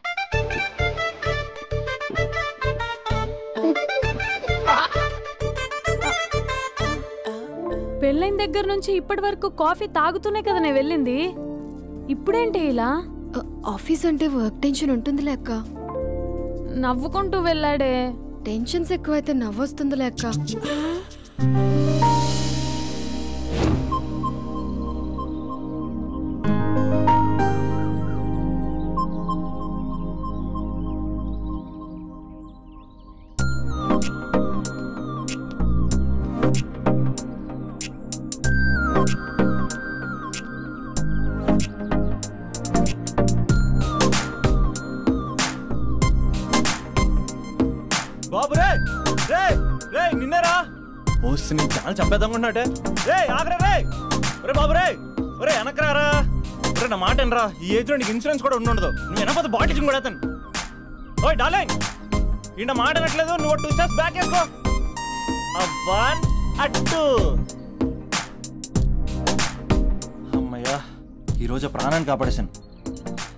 పెళ్ళైన దగ్గర నుంచి ఇప్పటి వరకు కాఫీ తాగుతూనే కదా నేను వెళ్ళింది. ఇప్పుడేంటి ఇలా? ఆఫీస్ అంటే వర్క్ టెన్షన్ ఉంటుందిలే అక్క. నవ్వుకుంటూ వెళ్ళాడే. టెన్షన్స్ ఎక్కువైతే నవ్వొస్తుందిలే అక్క. బాబు రే రే రే నిన్నరా పోస్ట్ నీ ఛానల్ చంపేద్దామనుకుంటున్నాటే. రే ఆగరా రే. ఒరే బాబు రే, ఒరే వెనకరారా. ఒరే నా మాట వినరా. ఈ ఏజ్ లో నీకు ఇన్సూరెన్స్ కూడా ఉండదు. నువ్వు వెనకపోతే బాటిల్ కూడా అతను. ఓయ్ డార్లింగ్, ఈ మాట అనట్లేదు. నువ్వు 2 స్టెప్స్ బ్యాక్ వేసుకో. 1 2. అమ్మయ్యా, ఈరోజు ప్రాణాన్ని కాపాడేశాను.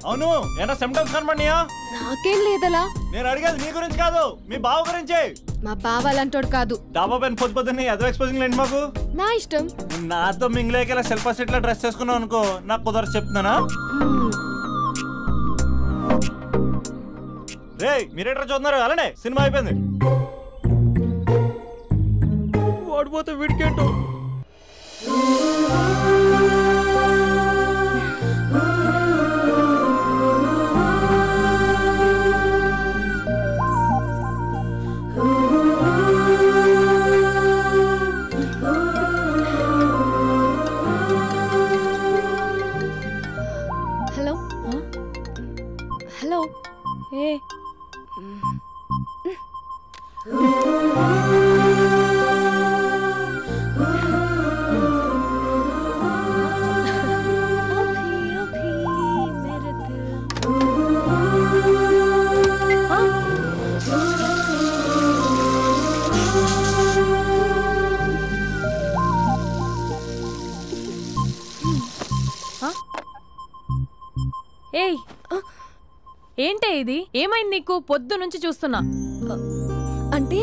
అవును, ఏనా సిమ్టమ్స్ కనబడినాయా? నాకేం లేదలా. నేను అడిగేది నీ గురించి కాదు, మీ బావ గురించి. మా బావ అలాంటోడు కాదు. డాబా పైన పొద్దున్నే ఎదో ఎక్స్పోజింగ్ లేండి మాకు. నా ఇష్టం. నాతో మింగిలేక సెల్ఫ్ సెట్ లా డ్రెస్ చేసుకున్నావు అనుకో, నాకు కుదరదు చెప్తున్నానా? రే మీరేట్రా చూస్తున్నారు? అలానే సినిమా అయిపోయింది. ఓడిపోతే వీడికేంటో. Hello hello. ఏ ఏయ్, ఏంటే ఇది? ఏమైంది నీకు? పొద్దు నుంచి చూస్తున్నా. అంటే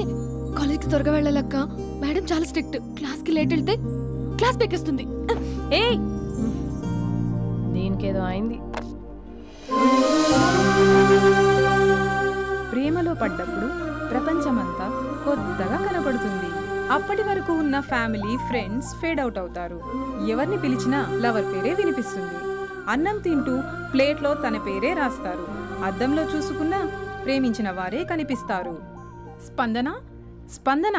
కాలేజ్కి త్వరగా వెళ్ళాలక్క. మేడం చాలా స్ట్రిక్ట్. క్లాస్కి లేట్ వెళ్తే క్లాస్ పెక్కేస్తుంది. ఏయ్, దీనికేదో అయింది. ప్రేమలో పడ్డప్పుడు ప్రపంచమంతా కొత్తగా కనబడుతుంది. అప్పటి వరకు ఉన్న ఫ్యామిలీ ఫ్రెండ్స్ ఫేడ్ అవుట్ అవుతారు. ఎవరిని పిలిచినా లవర్ పేరే వినిపిస్తుంది. అన్నం తింటూ ప్లేట్లో తన పేరే రాస్తారు. అద్దంలో చూసుకున్నా ప్రేమించిన వారే కనిపిస్తారు. Spandana, Spandana,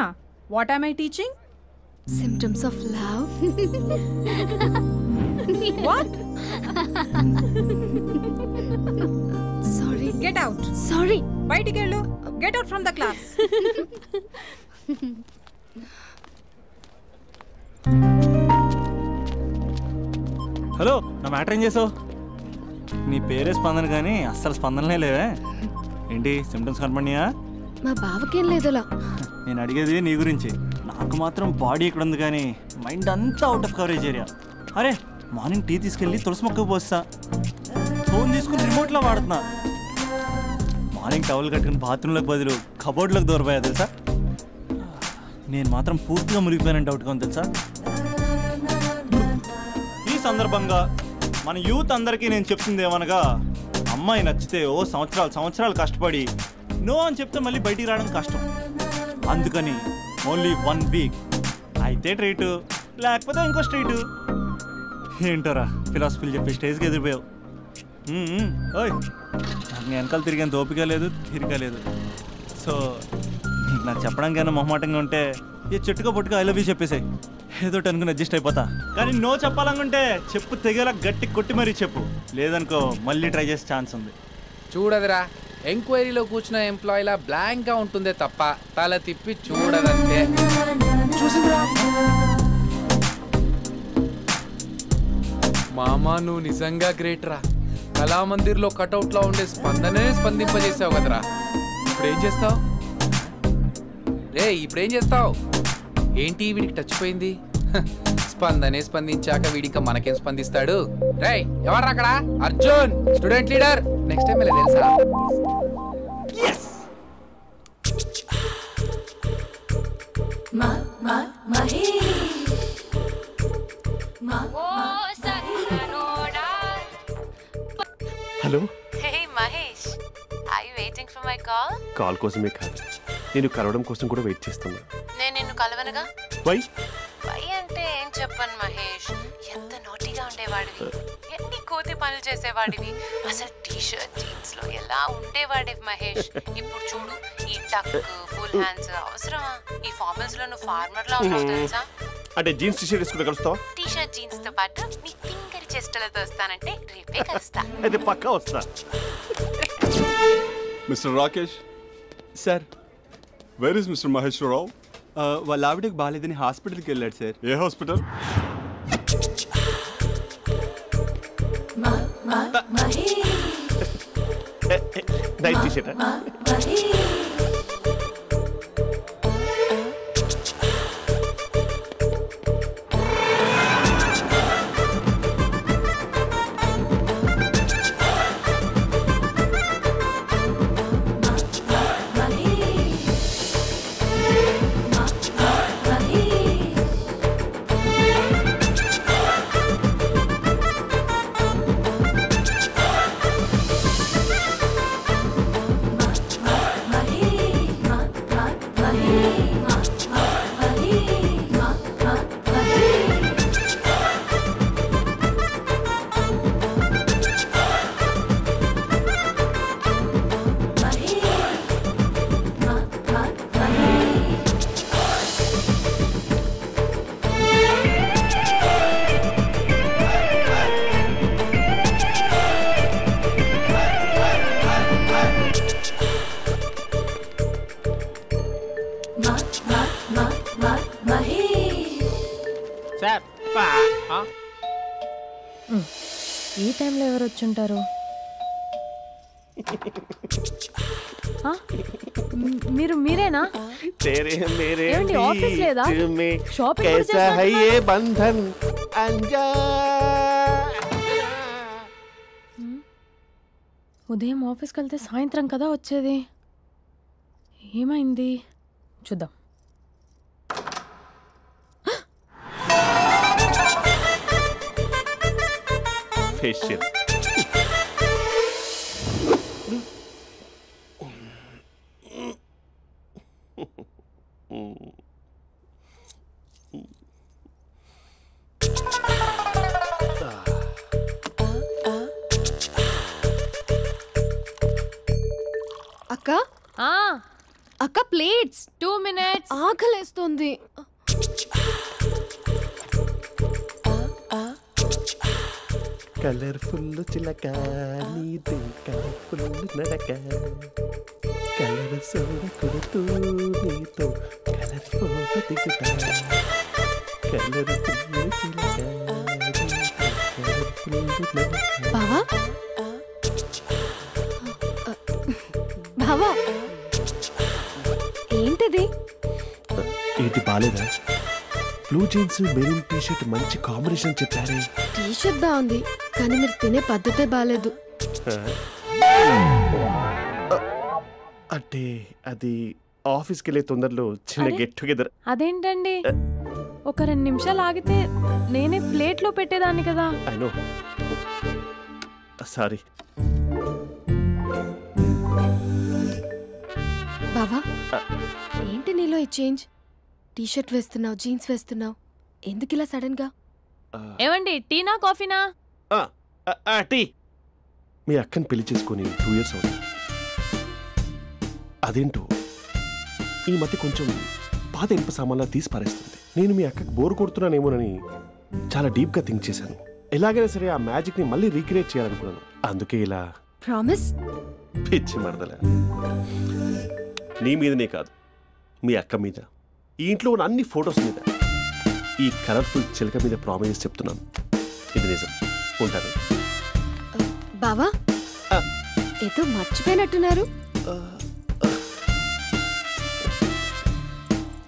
what am I teaching? Symptoms of love. What? Sorry. Get out. Sorry. బయటికి వెళ్ళు. Get out from the class. Hello, నా మ్యాటర్ ఏం చేసావు? నీ పేరే స్పందన కానీ అస్సలు స్పందనలే లేవే. ఏంటి సిమ్టమ్స్ కనపడినాయా? మా బావకేం లేదులా. నేను అడిగేది నీ గురించి. నాకు మాత్రం బాడీ ఇక్కడ ఉంది కానీ మైండ్ అంతా అవుట్ ఆఫ్ కవరేజ్ ఏరియా. అరే మార్నింగ్ టీ తీసుకెళ్ళి తులసి మొక్కకు పోస్తా. ఫోన్ తీసుకుని రిమోట్లో వాడుతున్నా. మార్నింగ్ టవల్ కట్టుకుని బాత్రూంలోకి బదులు కబోర్డ్లోకి దూరపోయా తెలుసా. నేను మాత్రం పూర్తిగా మునిగిపోయానని డౌట్గా ఉంది తెలుసా. ఈ సందర్భంగా మన యూత్ అందరికీ నేను చెప్తుంది ఏమనగా, అమ్మాయి నచ్చితే ఓ సంవత్సరాలు కష్టపడి నో అని చెప్తే మళ్ళీ బయటికి రావడం కష్టం. అందుకని ఓన్లీ 1 వీక్ అయితే ట్రీటు, లేకపోతే ఇంకో స్ట్రీటు. ఏంటోరా ఫిలాసఫీలు చెప్పి స్టేజ్కి ఎదిరిపోయావు. ఓయ్, నాకు వెనకాల తిరిగేంత ఓపిక లేదు, తీరిక లేదు. సో నీకు నాకు చెప్పడానికైనా మొహమాటంగా ఉంటే ఏ చెట్టుగా పొట్టుగా ఐ లవ్ యూ చెప్పేసాయి. ఏదో అనుకుని అడ్జస్ట్ అయిపోతా. కానీ నో చెప్పాలనుకుంటే చెప్పు తెగేలా గట్టి కొట్టి మరీ చెప్పు. లేదనుకో మళ్ళీ ట్రై చేసే ఛాన్స్ ఉంది. చూడదురా, ఎంక్వైరీలో కూర్చున్న ఎంప్లాయీలా బ్లాంక్గా ఉంటుందే తప్ప తల తిప్పి చూడదంతే. చూసిందిరా మామా, నువ్వు నిజంగా గ్రేట్ రా. కళామందిర్లో కటౌట్లో ఉండే స్పందనే స్పందింపజేసావు కదరా. ఇప్పుడేం చేస్తావు రే? ఇప్పుడేం చేస్తావు? ఏంటి వీడికి టచ్ పోయింది? స్పందనే స్పందించాక వీడిక మనకేం స్పందిస్తాడు? రే ఎవరు అక్కడ? Arjun student leader. Next time ఇలా తెలుసా? Hello. Hey Mahesh, are you waiting for my call? Call కోసమే కాదు, నేను కలవడం కోసం కూడా వెయిట్ చేస్తున్నా. నేను నిన్ను కలవనుగా. వై అంటే ఏం చెప్పను మహేష్, ఎంత నోటిగా ఉండేవాడివి, ఎన్ని కోతి పనులు చేసేవాడివి, అసలు టీ షర్ట్ జీన్స్ లో ఎలా ఉండేవాడివి మహేష్. ఇప్పుడు చూడు, ఈ టక్ ఫుల్ హ్యాండ్స్ అవసరమా? ఈ ఫార్మల్స్ లో నువ్వు ఫార్మర్ లా ఉన్నావు తెలుసా? అంటే జీన్స్ టీ షర్ట్ వేసుకుంటే కలుస్తావా? టీ షర్ట్ జీన్స్ తో పాటు నీ ఫింగర్ చెస్టలతో వస్తానంటే రేపే కలుస్తా. అయితే పక్కా వస్తా. Mister Rakesh sir. Where is mister Maheshwararao? వాళ్ళ ఆవిడకి బాగాలేదని హాస్పిటల్కి వెళ్ళాడు సార్. ఏ హాస్పిటల్? Night T shirt. ఈ టైంలో ఎవరు వచ్చుంటారు? మీరేనా? ఏమండి ఆఫీస్ లేదా? షాపింగ్ కూడా చేస్తున్నారు? ఉదయం ఆఫీస్కి వెళ్తే సాయంత్రం కదా వచ్చేది. ఏమైంది చూద్దాం. ఫేషియల్. అక్క అక్క ప్లేట్స్ 2 minutes. ఆకలేస్తుంది. కలర్ఫుల్ చిలక నీదే కలర్ఫుల్ నడక కలర్ సోడ కొడుతూ నీతో కలర్ ఫోటో దిగుతా కలర్ఫుల్ చిలక బావా బావా ఏంటిది? ఏంటి బాలేదా? Blue jeans maroon T shirt మంచి కాంబినేషన్ చెప్పారే. టీ షర్ట్ బాగుంది కానీ మీరు తినే పద్ధతే బాలేదు. అంటే అది ఆఫీస్కి వెళ్ళే తొందరలో చిన్న గెట్ టుగెదర్. అదేంటండి, ఒక 2 నిమిషాలు ఆగితే నేనే ప్లేట్లో పెట్టేదాన్ని కదా. I know, sorry. బావా ఏంటి నీలో ఈ చేంజ్? టీ షర్ట్ వేస్తున్నావు, జీన్స్ వేస్తున్నావు, ఎందుకు ఇలా సడన్ గా? ఏమండి టీనా కాఫీనా? టీ. మీ అక్కని పెళ్లి చేసుకొని 2 years అవుతుంది. అదేంటో ఈ మధ్య కొంచెం పాత ఇనుప సామాన్లా తీసి పారేస్తుంది. నేను మీ అక్కకి బోర్ కొడుతున్నానేమోనని చాలా డీప్గా థింక్ చేశాను. ఎలాగైనా సరే ఆ మ్యాజిక్ని మళ్ళీ రీక్రియేట్ చేయాలనుకున్నాను. అందుకే ఇలా. ప్రామిస్? పిచ్చి మరదల, నీ మీదనే కాదు, మీ అక్క మీద, ఈ ఇంట్లో ఉన్న అన్ని ఫొటోస్ మీద, ఈ కలర్ఫుల్ చిలక మీద ప్రామిస్ చెప్తున్నాను. ఇది నిజం. ఉంటాను. బావా ఏదో మర్చిపోయినట్టున్నారు.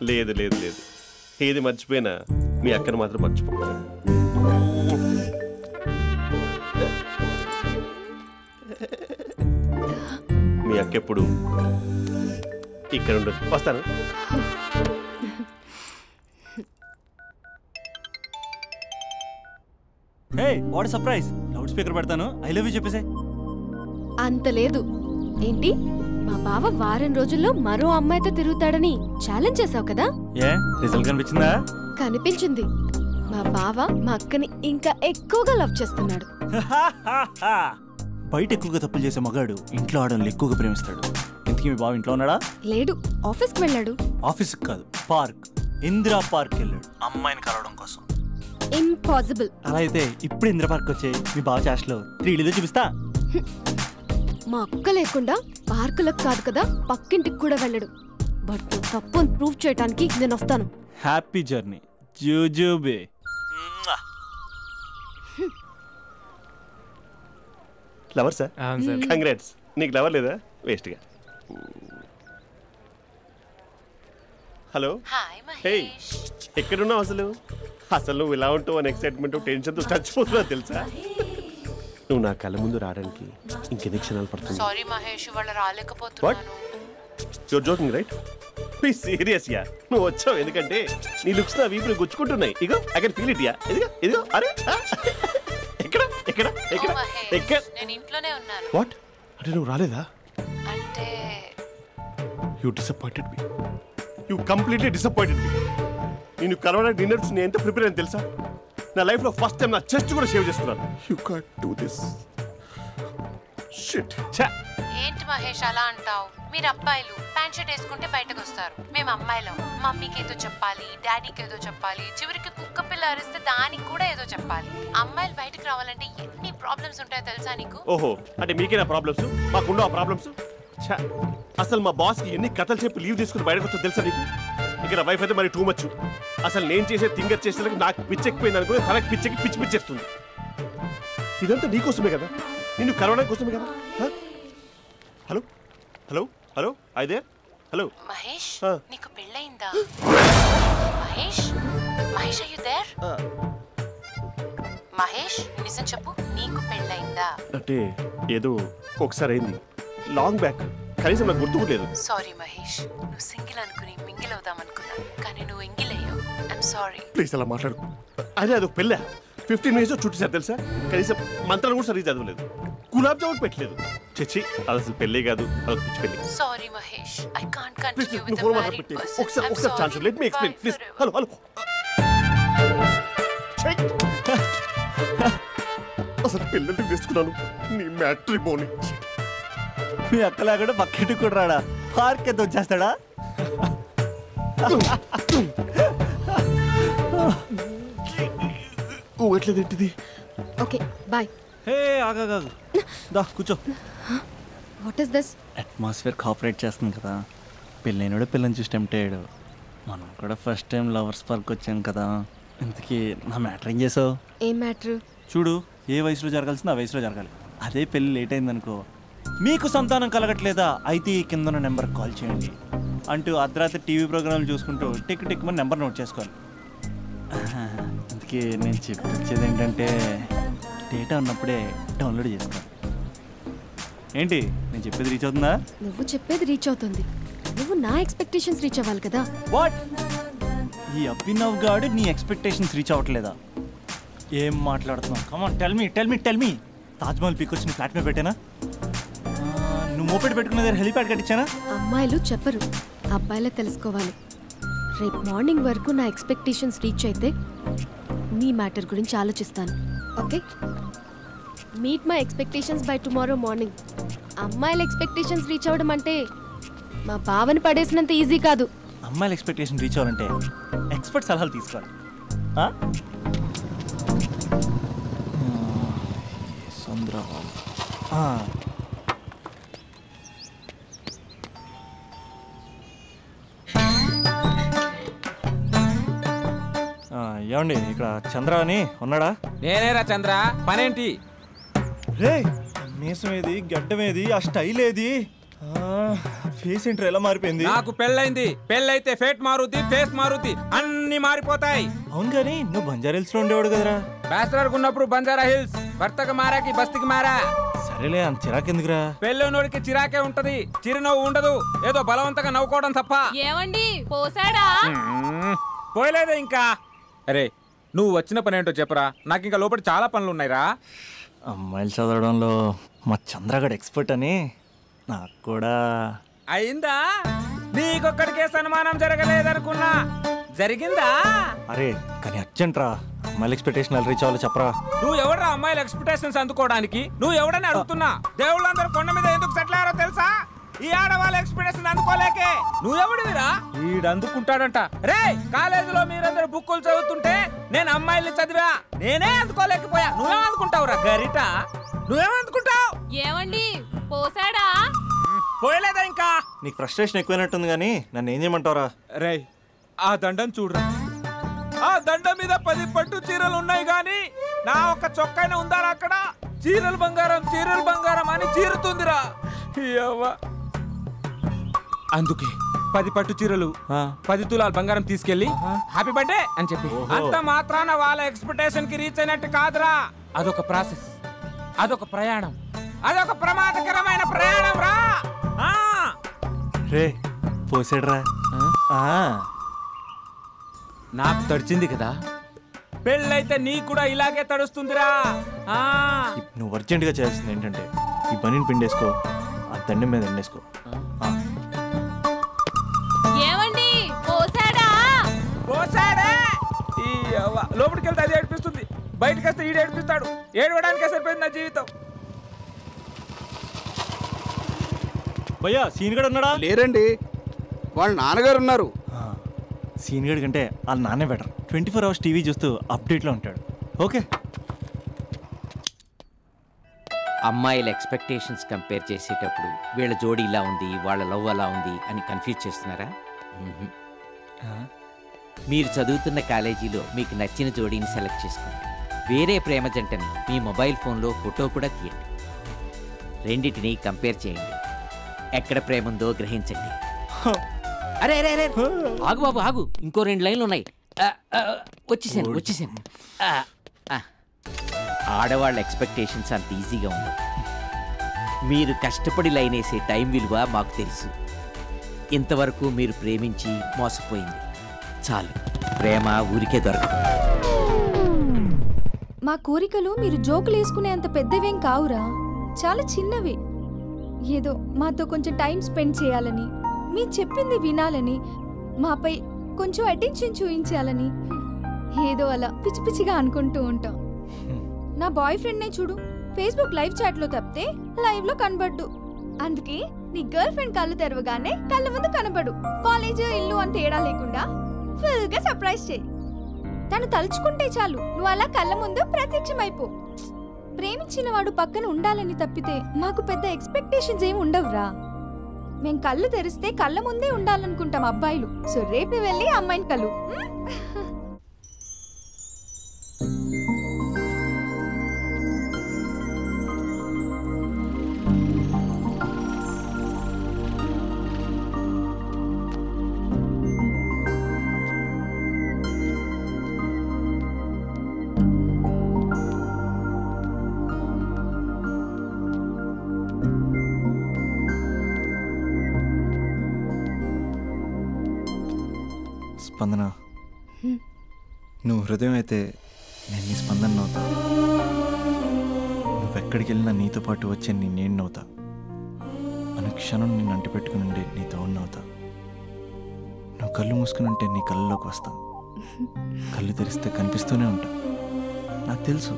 లేదు లేదు లేదు, ఏది మర్చిపోయినా మీ అక్కను మాత్రం మర్చిపో. మీ అక్క ఎప్పుడు ఇక్కడ ఉండదు. వస్తాను. Hey what surprise, loud speaker పెడతాను, ఐ లవ్ యూ చెప్పేసే. అంత లేదు. ఏంటి మా బావ వారం రోజుల్లో మరో అమ్మాయితో తిరుగుతాడని ఛాలెంజ్ చేసావు కదా? ఏ రిజల్ట్ కనిపించిందా? కనిపించింది. మా బావ మా అక్కని ఇంకా ఎక్కువగా లవ్ చేస్తున్నాడు. బయట ఎక్కువగా తప్పులు చేసే మగాడు ఇంట్లో ఆడవాళ్ళు ఎక్కువగా ప్రేమిస్తాడు. ఇంతకీ మీ బావ ఇంట్లో ఉన్నాడా? లేడు, ఆఫీస్కి వెళ్ళాడు. ఆఫీస్కి కాదు, పార్క్, ఇందిరా పార్క్ వెళ్ళాడు అమ్మాయిని కలవడం కోసం. ఇంపాసిబుల్. అలా అయితే ఇప్పుడు ఇందిరా పార్క్ వచ్చే మీ బావ చాష్లో 3Dలో చూపిస్తా. మా అక్క లేకుండా పార్కులకు కాదు కదా పక్కింటికి కూడా వెళ్ళడు. బట్ తప్పు ప్రూవ్ చేయడానికి నేను వస్తాను. హ్యాపీ జర్నీ జూజూబే. Lover sir? కంగ్రాట్స్. నీకు లవర్ లేదా? వేస్ట్గా. హలో. హే, ఎక్కడున్నావు అసలు? అసలు నువ్వు ఇలా ఉంటావు అని ఎక్సైట్మెంట్ టెన్షన్తో చచ్చిపోతున్నావు తెలుసా? నువ్వు నా కళ్ళ ముందు రావడానికి ఇంకెన్ని క్షణాలు పడుతుంది? సారీ మహేష్, వాళ్ళు రాలేకపోతున్నాను. You're joking right? Please serious yeah. నువ్వు వచ్చావు ఎందుకంటే నీ లుక్స్ నా వీపుని గుచ్చుకుంటున్నాయి. ఇగో I can feel it yeah. ఇదిగో ఇదిగో. అరే ఎక్కడ ఎక్కడ ఎక్కడ ఎక్కడ? నేను ఇంట్లోనే ఉన్నాను. వాట్ అంటే నువ్వు రాలేదా? అంటే you disappointed me. You completely disappointed me. నేను కలవడానికి డిన్నర్స్ నేను ఎంత ప్రిపేర్ అని తెలుసా? నా లైఫ్లో ఫస్ట్ టైం నా చెస్ట్ కూడా సేవ్ చేస్తున్నాను. You can't do this. Shit. ఏంటి మహేష్ అలా అంటావు? మీరు అబ్బాయిలు ప్యాంట్ షర్ట్ వేసుకుంటే బయటకు వస్తారు. మేము అమ్మాయిలం మమ్మీకి ఏదో చెప్పాలి, డాడీకి ఏదో చెప్పాలి, చివరికి కుక్క పిల్ల అరిస్తే దానికి కూడా ఏదో చెప్పాలి. అమ్మాయిలు బయటకు రావాలంటే ఎన్ని ప్రాబ్లమ్స్ ఉంటాయో తెలుసా నీకు? ఓహో, అంటే మీకేనా ప్రాబ్లమ్స్? మాకుండా ఆ ప్రాబ్లమ్స్? అసలు మా బాస్కి ఎన్ని కథలు చెప్పి లీవ్ తీసుకుని బయటకు వచ్చో తెలుసా నీకు? ఇక్కడ వైఫ్ అయితే మరి టూ మచ్. అసలు నేను చేసే థింగర్ చేసేందుకు నాకు పిచ్చెక్కిపోయింది అనుకుని తనకి పిచ్చెక్కి పిచ్చి పిచ్చేస్తుంది. ఇదంతా నీకోసమే కదా, నిన్ను కరోనా కోసమే కదా. హలో హలో హలో అయితే హలో మహేష్, నీకు పెళ్ళయిందా? Mahesh Mahesh are you there? Mahesh నిజం చెప్పు, నీకు పెళ్ళయిందా? అంటే ఏదో ఒకసారి అయింది, లాంగ్ బ్యాక్, కనీసం నాకు గుర్తుకులేదు. సారీ మహేష్, నువ్వు సింగిల్ అనుకుని మింగిల్ అవుదాం అనుకున్నా, కానీ నువ్వు ఎంగిల్ అయ్యావు. I'm sorry. ప్లీజ్ అలా మాట్లాడు. అదే అదొక పెళ్ళా? 15 minutes చుట్టేసారు తెలుసా? కనీసం మంత్రాలు కూడా సరిగ్గా చదవలేదు, గులాబ్ జామున్ పెట్టలేదు. చచ్చి, అది అసలు పెళ్ళే కాదు, అదొక పిచ్చి పెళ్ళి. Sorry Mahesh, I can't continue with the phone married మాట్లాడి పర్సన్. ఒకసారి chance let me explain please. Hello hello. అసలు పిల్లల్ని తీసుకున్నాను నీ మ్యాట్రిమోని. మీ అక్కలా కూడా పక్కింటి కూడా రాడా? పార్క్ ఎంత వచ్చేస్తాడా? ఎట్లేదేంటిది? Okay bye. హే ఆగా దా కూర్చో. What is this? Atmosphere cooperate చేస్తుంది కదా. పెళ్ళైనడు పిల్లని చూసి టెంప్ట్ అయ్యాడు. మనం కూడా ఫస్ట్ టైం లవర్స్ పార్క్ వచ్చాం కదా. ఇంతకీ నా మ్యాటర్ ఏం చేసావు? ఏం మ్యాటర్? చూడు, ఏ వయసులో జరగాల్సిందో ఆ వయసులో జరగాలి. అదే పెళ్ళి లేట్ అయిందనుకో, మీకు సంతానం కలగట్లేదా అయితే ఈ కింద నెంబర్కి కాల్ చేయండి అంటూ అర్ధరాత్రి టీవీ ప్రోగ్రాంలు చూసుకుంటూ టిక్ టిక్ మన నెంబర్ నోట్ చేసుకోవాలి. అందుకే నేను చెప్పేది ఏంటంటే డేటా ఉన్నప్పుడే డౌన్లోడ్ చేసుకోవాలి. ఏంటి నేను చెప్పేది రీచ్ అవుతుందా? నువ్వు చెప్పేది రీచ్ అవుతుంది, నువ్వు నా ఎక్స్పెక్టేషన్స్ రీచ్ అవ్వాలి కదా. వాట్? ఈ అభినవ్ గాడు నీ ఎక్స్పెక్టేషన్స్ రీచ్ అవ్వట్లేదా? ఏం మాట్లాడుతున్నావు? Come on tell me. Taj Mahal peak వచ్చి నీ ఫ్లాట్ మీద పెట్టానా? నువ్వు మోపెట్ పెట్టుకున్న దగ్గర హెలిప్యాడ్ కట్టించానా? అమ్మాయిలు చెప్పరు, అబ్బాయిలే తెలుసుకోవాలి. రేపు మార్నింగ్ వరకు నా ఎక్స్పెక్టేషన్స్ రీచ్ అయితే నీ మ్యాటర్ గురించి ఆలోచిస్తాను. Okay, meet my expectations by tomorrow morning. అమ్మాయిల ఎక్స్పెక్టేషన్స్ రీచ్ అవ్వడం అంటే మా బావని పడేసినంత ఈజీ కాదు. అమ్మాయిల ఎక్స్పెక్టేషన్ రీచ్ అవ్వాలంటే ఎక్స్పర్ట్ సలహాలు తీసుకోవాలి. ఏమండి, ఇక్కడ చంద్ర అని ఉన్నాడా? నేనేరా చంద్ర, పనేంటి? రే మీసం ఏది, గడ్డం ఏది, ఆ స్టైల్ ఏది, ఫేస్ ఏంటర్ ఎలా మారిపోయింది? నాకు పెళ్ళైంది, పెళ్ళైతే ఫేట్ మారుద్ది, ఫేస్ మారుద్ది, అన్ని మారిపోతాయి. అవును కానీ నువ్వు బంజారా హిల్స్ లో ఉండేవాడు కదరా? బ్యాచిలర్ ఉన్నప్పుడు బంజారా హిల్స్, భర్తకు మారాకి బస్తికి మారా. సరేలే, అంత చిరాకెందుకురా? పెళ్ళోనోడికి చిరాకే ఉంటది, చిరునవ్వు ఉండదు, ఏదో బలవంతంగా నవ్వుకోవడం తప్ప. ఏమండి పోసాడా? పోయలేదే ఇంకా. అరే నువ్వు వచ్చిన పని ఏంటో చెప్పరా, నాకు ఇంకా లోపల చాలా పనులు ఉన్నాయిరా. అమ్మాయిలు చదవడంలో మా చంద్రగడ్ ఎక్స్పర్ట్ అని నాకు కూడా అయిందా? నీకొక్కడికే సన్మానం జరగలేదనుకున్నా, జరిగిందా? అరే కానీ అర్జెంట్ రా, అమ్మాయిల ఎక్స్పెక్టేషన్ రీచ్ అవ్వాలో చెప్పరా. నువ్వు ఎవడరా అమ్మాయిల ఎక్స్పెక్టేషన్స్ అందుకోవడానికి? నువ్వు ఎవడని అడుగుతున్నా. దేవుళ్ళందరూ కొండ మీద ఎందుకు సెటిల్ అయ్యారో తెలుసా? ఈ ఆడవాళ్ళ ఎక్స్పెక్టేషన్ అందుకోలేకే. నువ్వెవడివిరా? వీడు అందుకుంటాడంట. రే కాలేజీలో మీరందరూ బుక్కులు చదువుతుంటే నేను అమ్మాయిల్ని చదివా, నేనే అందుకోలేకపోయా. నువ్వేం అందుకుంటావురా గరిట? నువ్వేం అందుకుంటావు? ఏమండి పోసాడా? పోయలేదా ఇంకా? నీకు ఫ్రస్ట్రేషన్ ఎక్కువైనట్టుంది కానీ నన్ను ఏం చేయమంటావురా? రే ఆ దండం చూడరా, ఆ దండం మీద 10 పట్టు చీరలు ఉన్నాయి గాని నా ఒక్క చొక్కాయిన ఉందారా అక్కడ? చీరలు బంగారం, చీరలు బంగారం అని చీరుతుందిరా. అందుకే 10 పట్టు చీరలు, 10 తులాల బంగారం తీసుకెళ్లి హ్యాపీ బర్త్డే అని చెప్పి. అంత మాత్రాన వాళ్ళ ఎక్స్పెక్టేషన్ కి రీచ్ అయినట్టు కాదురా. అదొక ప్రాసెస్, అదొక ప్రయాణం, అదొక ప్రమాదకరమైన ప్రయాణం రా. రే పోసాడరా? నాకు తడిచింది కదా, పెళ్ళైతే నీకు కూడా ఇలాగే తడుస్తుందిరా. నువ్వు అర్జెంట్ గా చేయాల్సింది ఏంటంటే ఈ పనిని పిండేసుకో, ఆ దండం మీద ఎండేసుకో. ఏమండి పోసాడా? పోసాడే. లోపలికి వెళ్తే అది ఏడిపిస్తుంది, బయటకు వస్తే ఈడు ఏడిపిస్తాడు. ఏడవడానికే సరిపోయింది నా జీవితం. భయ్యా సీన్ గడు ఉన్నాడా? లేరండి, వాళ్ళ నాన్నగారు ఉన్నారు. సీన్ గడి కంటే వాళ్ళ నాన్నే బెటర్. 24 hours టీవీ చూస్తూ అప్డేట్లో ఉంటాడు. ఓకే. అమ్మాయిల ఎక్స్పెక్టేషన్స్ కంపేర్ చేసేటప్పుడు వీళ్ళ జోడి ఇలా ఉంది, వాళ్ళ లవ్ అలా ఉంది అని కన్ఫ్యూజ్ చేస్తున్నారా? మీరు చదువుతున్న కాలేజీలో మీకు నచ్చిన జోడీని సెలెక్ట్ చేసుకోండి. వేరే ప్రేమ జంటని మీ మొబైల్ ఫోన్లో ఫోటో కూడా తీయండి. రెండింటిని కంపేర్ చేయండి. ఎక్కడ ప్రేమ ఉందో గ్రహించండి. అరే అరే అరే ఆగు బాబు ఆగు, ఇంకో 2 లైన్లు ఉన్నాయి. వచ్చేసాను. ఆడవాళ్ళ ఎక్స్పెక్టేషన్స్ అంత ఈజీగా ఉండవు. మీరు కష్టపడి లైన్ వేసే టైం విలువ మాకు తెలుసు. ఇంతవరకు మీరు ప్రేమించి మోసపోయింది చాలు. ప్రేమ ఊరికే దొరకదు. మా కోరికలు మీరు జోకులు వేసుకునేంత పెద్దవేం కావురా, చాలా చిన్నవి. ఏదో మాతో కొంచెం టైం స్పెండ్ చేయాలని, మీ చెప్పింది వినాలని, మాపై కొంచెం అటెన్షన్ చూపించాలని ఏదో అలా పిచ్చి పిచ్చిగా అనుకుంటూ ఉంటాం. నా బాయ్ ఫ్రెండ్నే చూడు, ఫేస్బుక్ లైవ్ చాట్లో తప్పితే లైవ్లో కనబడ్డు. అందుకే నీ గర్ల్ ఫ్రెండ్ కళ్ళు తెరవగానే కళ్ళ ముందు కనబడు. కాలేజ్ ఇల్లు అని తేడా లేకుండా ఫుల్గా సర్ప్రైజ్ చేయి. తను తలుచుకుంటే చాలు నువ్వు అలా కళ్ళ ముందు ప్రత్యక్షమైపో. ప్రేమించిన వాడు పక్కన ఉండాలని తప్పితే మాకు పెద్ద ఎక్స్పెక్టేషన్స్ ఏమి ఉండవురా. మేం కళ్ళు తెరిస్తే కళ్ళ ముందే ఉండాలనుకుంటాం అబ్బాయిలు. సో రేపు వెళ్ళి అమ్మాయిని కలు. స్పందన, నువ్వు హృదయం అయితే నేను నీ స్పందన నవ్వుతా. నువ్వెక్కడికి వెళ్ళినా నీతో పాటు వచ్చే నేను నవ్వుతా. అనుక్షణం నిన్ను అంటి పెట్టుకుని ఉండే నీ తోడు నవ్వుతా. నువ్వు కళ్ళు మూసుకుని ఉంటే నీ కళ్ళలోకి వస్తా. కళ్ళు తెరిస్తే కనిపిస్తూనే ఉంటా. నాకు తెలుసు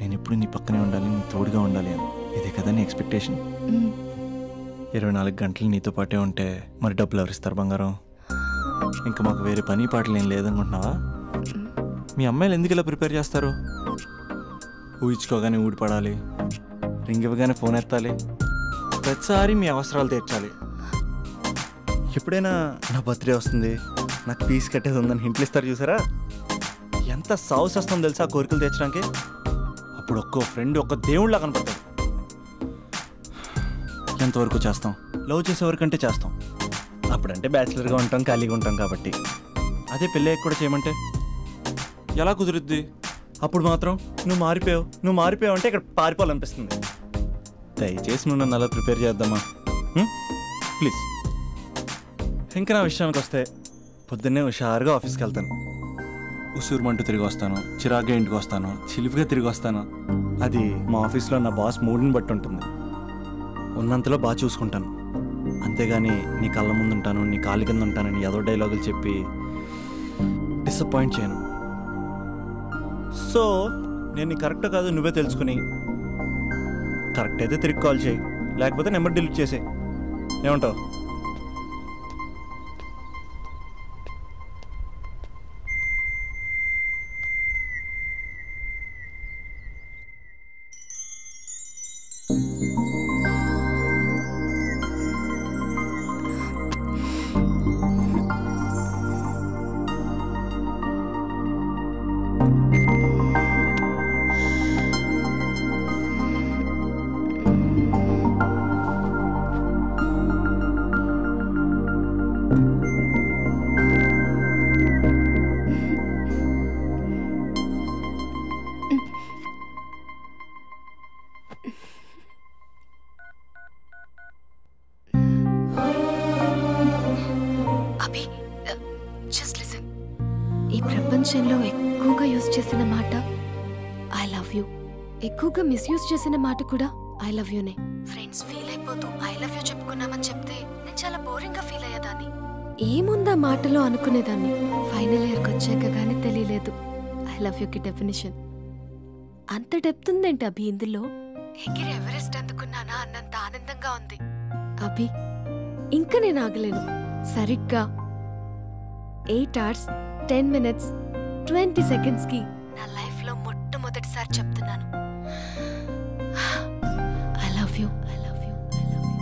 నేను ఎప్పుడు నీ పక్కనే ఉండాలి, నీ తోడుగా ఉండాలి అని. ఇదే కదా నీ ఎక్స్పెక్టేషన్? 24 గంటలు నీతో పాటే ఉంటే మరి డబ్బులు ఎవరిస్తారు బంగారం? ఇంకా మాకు వేరే పని పాటలు ఏం లేదనుకుంటున్నావా? మీ అమ్మాయిలు ఎందుకు ఇలా ప్రిపేర్ చేస్తారు? ఊహించుకోగానే ఊడిపడాలి, రింగ్ ఇవ్వగానే ఫోన్ ఎత్తాలి, ప్రతిసారి మీ అవసరాలు తీర్చాలి. ఎప్పుడైనా నా బర్త్డే వస్తుంది, నాకు ఫీజు కట్టేది ఉందని హింట్లు ఇస్తారు చూసారా? ఎంత సాహసం వస్తుందో తెలుసా కోరికలు తీర్చడానికి? అప్పుడు ఒక్కో ఫ్రెండ్ ఒక్క దేవుళ్ళ కనపడతాడు. ఎంతవరకు చేస్తాం? లవ్ చేసేవరకంటే చేస్తాం. అప్పుడంటే బ్యాచిలర్గా ఉంటాం, ఖాళీగా ఉంటాం కాబట్టి. అదే పెళ్ళయ్యాక కూడా చేయమంటే ఎలా కుదురుద్ది? అప్పుడు మాత్రం నువ్వు మారిపోయావు అంటే ఇక్కడ పారిపోవాలనిపిస్తుంది. దయచేసి నువ్వు నన్ను అలా ప్రిపేర్ చేద్దామా ప్లీజ్. ఇంకా నా విషయానికి వస్తే పొద్దున్నే హుషారుగా ఆఫీస్కి వెళ్తాను. ఉసూరుమంటూ తిరిగి వస్తాను, చిరాగ్గా ఇంటికి వస్తాను, చిలిపిగా తిరిగి వస్తాను. అది మా ఆఫీస్లో నా బాస్ మూడ్ని బట్టి ఉంటుంది. ఉన్నంతలో బాగా చూసుకుంటాను, అంతేగాని నీ కళ్ళ ముందు ఉంటాను, నీ కాళ్ళ కింద ఉంటానని ఏదో డైలాగులు చెప్పి డిసప్పాయింట్ చేయను. సో నేను నీ కరెక్ట్ కాదు నువ్వే తెలుసుకుని కరెక్ట్ అయితే తిరిగి కాల్ చేయి, లేకపోతే నెంబర్ డిలీట్ చేసే. ఏమంటావు? ప్రపంచంలో ఎక్కువగా యూజ్ చేసిన మాట ఐ లవ్ యూ, ఎక్కువగా మిస్యూజ్ చేసిన మాట కూడా ఐ లవ్ యూనే. ఫ్రెండ్స్ ఫీల్ అయిపోతూ ఐ లవ్ యూ చెప్పుకున్నామని చెప్తే నేను చాలా బోరింగ్ గా ఫీల్ అయ్యేదాన్ని. ఏముందా మాటలో అనుకునేదాన్ని. ఫైనల్ ఇయర్కి వచ్చాక కానీ తెలియలేదు ఐ లవ్ యూకి డెఫినేషన్. అంత డెప్త్ ఉందేంటి అభి ఇందులో? ఎగిరి ఎవరెస్ట్ అందుకున్నానా అన్నంత ఆనందంగా ఉంది అభి. ఇంకా నేను ఆగలేను. సరిగ్గా 8 hours 10 minutes 20 seconds కి నా లైఫ్ లో మొట్టమొదటిసారి చెప్తున్నాను I love you, I love you, I love you.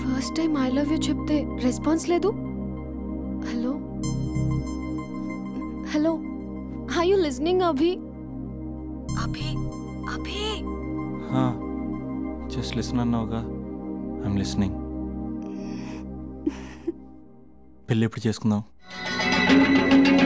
First time I love you చెప్తే రెస్పాన్స్ లేదు. Hello hello, are you listening Abhi? Abhi Abhi just listen అన్నావుగా. I'm listening. పెళ్ళి ఎప్పుడు చేసుకుందాం?